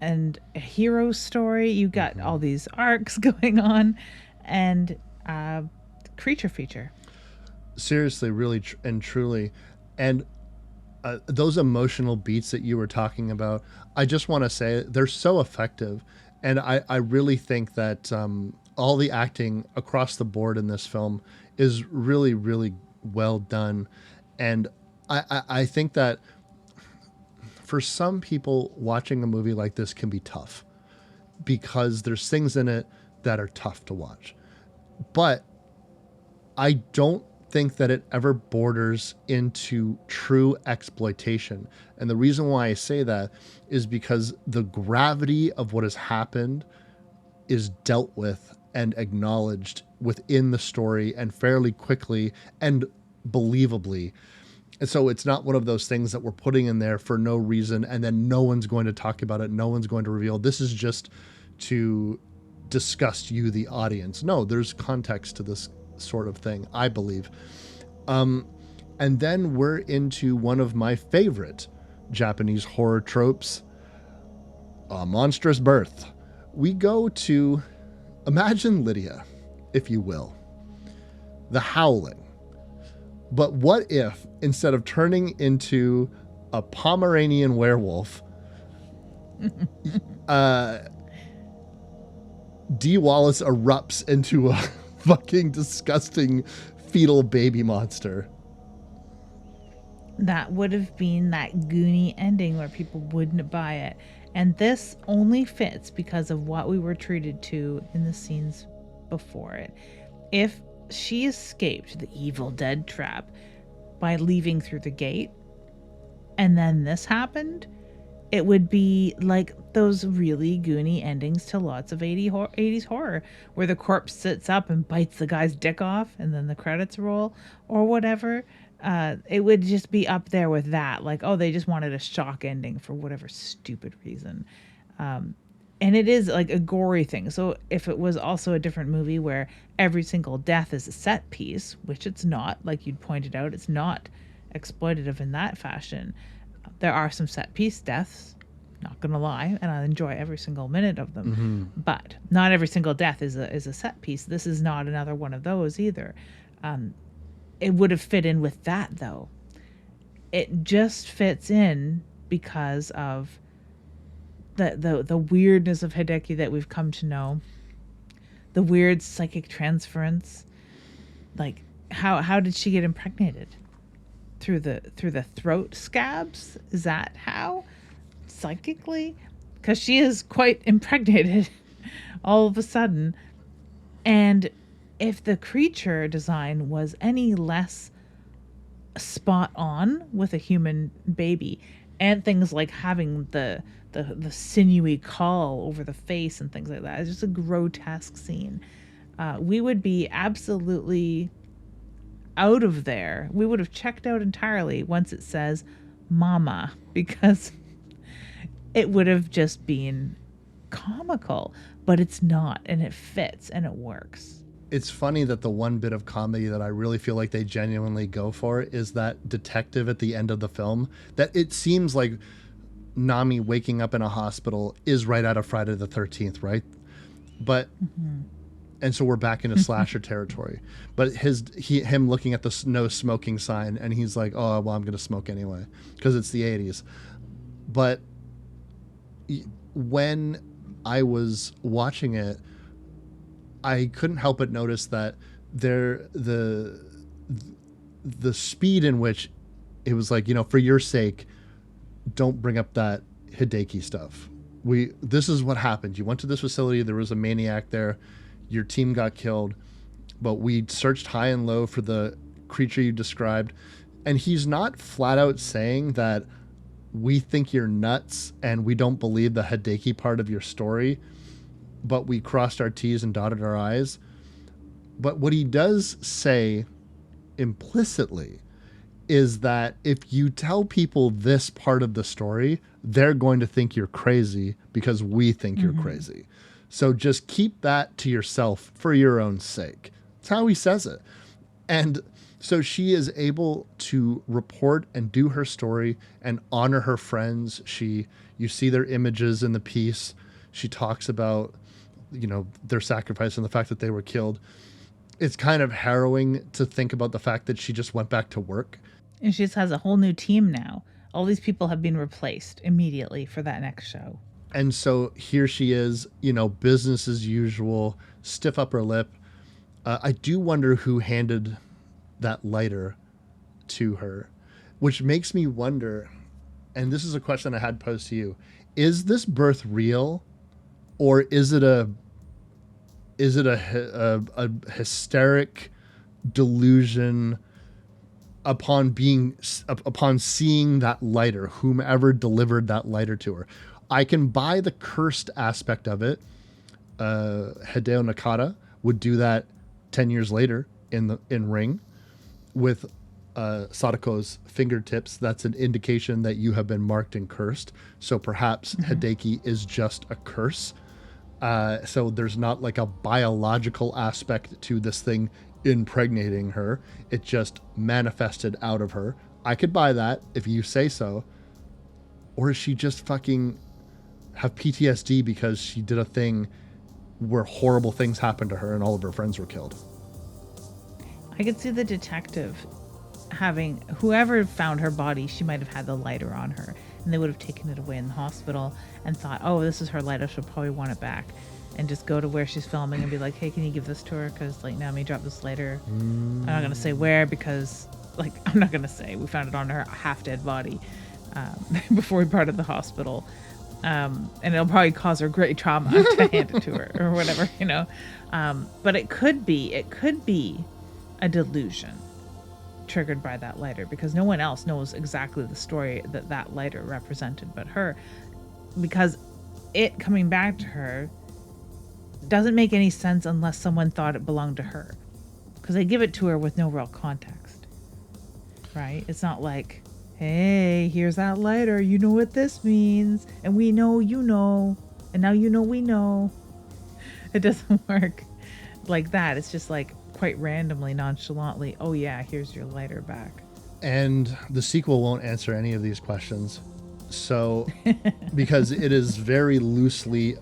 and a hero story. You got all these arcs going on, and creature feature. Seriously, really and truly. And those emotional beats that you were talking about, I just want to say they're so effective. And I really think that all the acting across the board in this film is really, really well done. And I think that for some people, watching a movie like this can be tough because there's things in it that are tough to watch. But I don't think that it ever borders into true exploitation. And the reason why I say that is because the gravity of what has happened is dealt with and acknowledged within the story, and fairly quickly and believably. And so it's not one of those things that we're putting in there for no reason and then no one's going to talk about it, no one's going to reveal. This is just to disgust you, the audience. No, there's context to this sort of thing, I believe. And then we're into one of my favorite Japanese horror tropes, a monstrous birth. We go to, imagine Lydia, if you will, the Howling. But what if, instead of turning into a Pomeranian werewolf, Dee Wallace erupts into a fucking disgusting fetal baby monster? That would have been that goony ending where people wouldn't buy it. And this only fits because of what we were treated to in the scenes before it. If she escaped the Evil Dead trap by leaving through the gate, and then this happened, it would be like those really goony endings to lots of 80s horror, where the corpse sits up and bites the guy's dick off and then the credits roll or whatever. It would just be up there with that. Like, oh, they just wanted a shock ending for whatever stupid reason. And it is like a gory thing. So if it was also a different movie where every single death is a set piece, which it's not, like you'd pointed out, it's not exploitative in that fashion. There are some set piece deaths, not gonna lie, and I enjoy every single minute of them. But not every single death is a set piece. This is not another one of those either. it would have fit in with that, though. It just fits in because of the weirdness of Hideki that we've come to know, the weird psychic transference. Like, how did she get impregnated? Through the throat scabs? Is that how? Psychically? Because she is quite impregnated all of a sudden. And if the creature design was any less spot on with a human baby, and things like having the sinewy caul over the face and things like that, it's just a grotesque scene. We would be absolutely out of there. We would have checked out entirely once it says mama, because it would have just been comical, but it's not, and it fits and it works. It's funny that the one bit of comedy that I really feel like they genuinely go for is that detective at the end of the film, that it seems like Nami waking up in a hospital is right out of Friday the 13th, right? But and so we're back into slasher territory. But him looking at the no smoking sign, and he's like, oh, well, I'm going to smoke anyway because it's the 80s. But when I was watching it, I couldn't help but notice that the speed in which it was like, for your sake, don't bring up that Hideki stuff. This is what happened. You went to this facility. There was a maniac there. Your team got killed, but we searched high and low for the creature you described. And he's not flat out saying that we think you're nuts and we don't believe the Hideki part of your story, but we crossed our T's and dotted our I's. But what he does say implicitly is that if you tell people this part of the story, they're going to think you're crazy because we think you're crazy. So just keep that to yourself for your own sake. That's how he says it. And so she is able to report and do her story and honor her friends. You see their images in the piece. She talks about, their sacrifice and the fact that they were killed. It's kind of harrowing to think about the fact that she just went back to work. And she just has a whole new team now. All these people have been replaced immediately for that next show. And so here she is, business as usual, stiff upper lip. I do wonder who handed that lighter to her, which makes me wonder, and this is a question I had posed to you, is this birth real, or is it a hysteric delusion upon seeing that lighter, whomever delivered that lighter to her? I can buy the cursed aspect of it. Hideo Nakata would do that 10 years later in Ring with Sadako's fingertips. That's an indication that you have been marked and cursed. So perhaps Hideki is just a curse. So there's not like a biological aspect to this thing impregnating her. It just manifested out of her. I could buy that if you say so. Or is she just fucking have PTSD because she did a thing where horrible things happened to her and all of her friends were killed? I could see the detective having, whoever found her body, she might have had the lighter on her, and they would have taken it away in the hospital and thought, oh, this is her lighter, she'll probably want it back, and just go to where she's filming and be like, hey, can you give this to her, because Nami dropped this lighter. I'm not gonna say where, because I'm not gonna say, we found it on her half dead body before we parted the hospital, and it'll probably cause her great trauma to hand it to her or whatever, but it could be a delusion triggered by that lighter, because no one else knows exactly the story that lighter represented but her, because it coming back to her doesn't make any sense unless someone thought it belonged to her, because they give it to her with no real context, right? It's not like, hey, here's that lighter, you know what this means, and we know you know, and now you know we know. It doesn't work like that. It's just like quite randomly, nonchalantly, oh yeah, here's your lighter back. And the sequel won't answer any of these questions. So, because it is very loosely,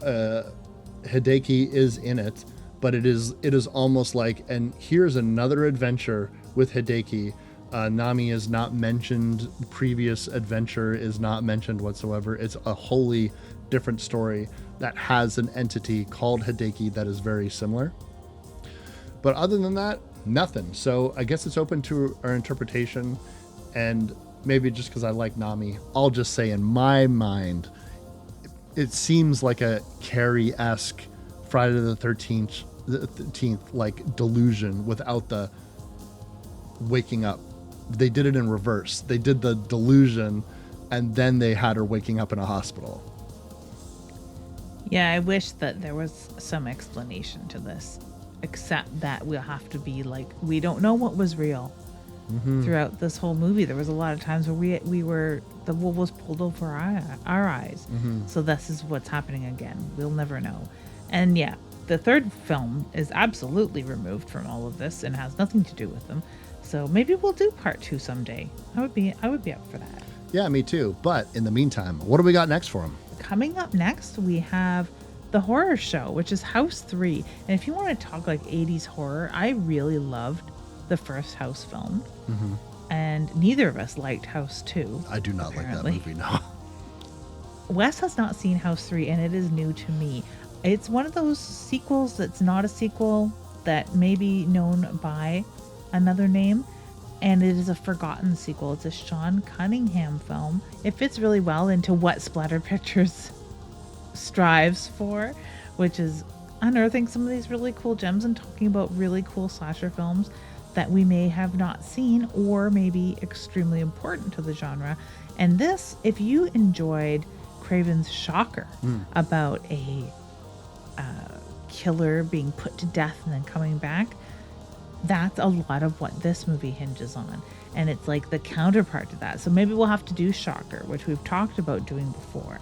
Hideki is in it, but it is almost like, and here's another adventure with Hideki. Nami is not mentioned. Previous adventure is not mentioned whatsoever. It's a wholly different story that has an entity called Hideki that is very similar. But other than that, nothing. So I guess it's open to our interpretation. And maybe just because I like Nami, I'll just say in my mind, it seems like a Carrie-esque Friday the 13th like delusion without the waking up. They did it in reverse. They did the delusion and then they had her waking up in a hospital. Yeah, I wish that there was some explanation to this, except that we'll have to be like, we don't know what was real. Throughout this whole movie, there was a lot of times where we were, the wool was pulled over our eyes. So this is what's happening again. We'll never know. And yeah, the third film is absolutely removed from all of this and has nothing to do with them. So maybe we'll do part 2 someday. I would be up for that. Yeah, me too. But in the meantime, what do we got next for them? Coming up next, we have the horror show, which is House 3. And if you want to talk like 80s horror, I really loved the first House film. And neither of us liked House 2. I do not apparently. like that movie, no. Wes has not seen House 3, and it is new to me. It's one of those sequels that's not a sequel, that may be known by another name, and it is a forgotten sequel. It's a Sean Cunningham film. It fits really well into what Splatter Pictures strives for, which is unearthing some of these really cool gems and talking about really cool slasher films that we may have not seen or may be extremely important to the genre. And this, if you enjoyed Craven's Shocker about a killer being put to death and then coming back, that's a lot of what this movie hinges on. And it's like the counterpart to that. So maybe we'll have to do Shocker, which we've talked about doing before.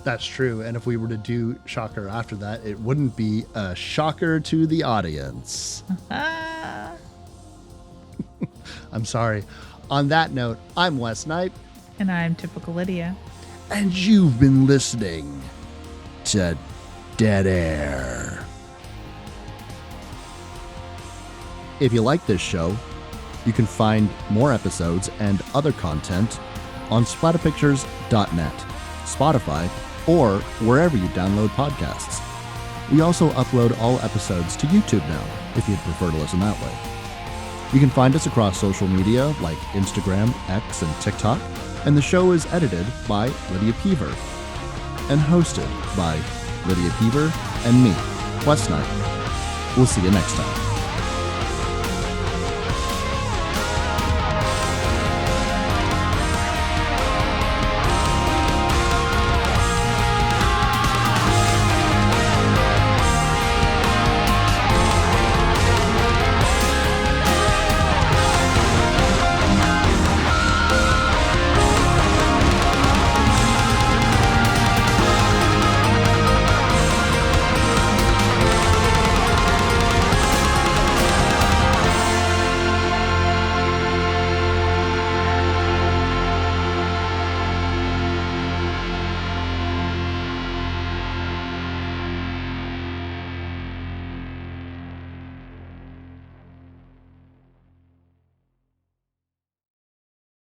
That's true. And if we were to do Shocker after that, it wouldn't be a shocker to the audience. I'm sorry. On that note, I'm Wes Knight. And I'm Typical Lydia. And you've been listening to Dead Air. If you like this show, you can find more episodes and other content on splatterpictures.net, Spotify, or wherever you download podcasts. We also upload all episodes to YouTube now, if you'd prefer to listen that way. You can find us across social media like Instagram, X, and TikTok, and the show is edited by Lydia Peaver and hosted by Lydia Peaver and me, Wes Knight. We'll see you next time.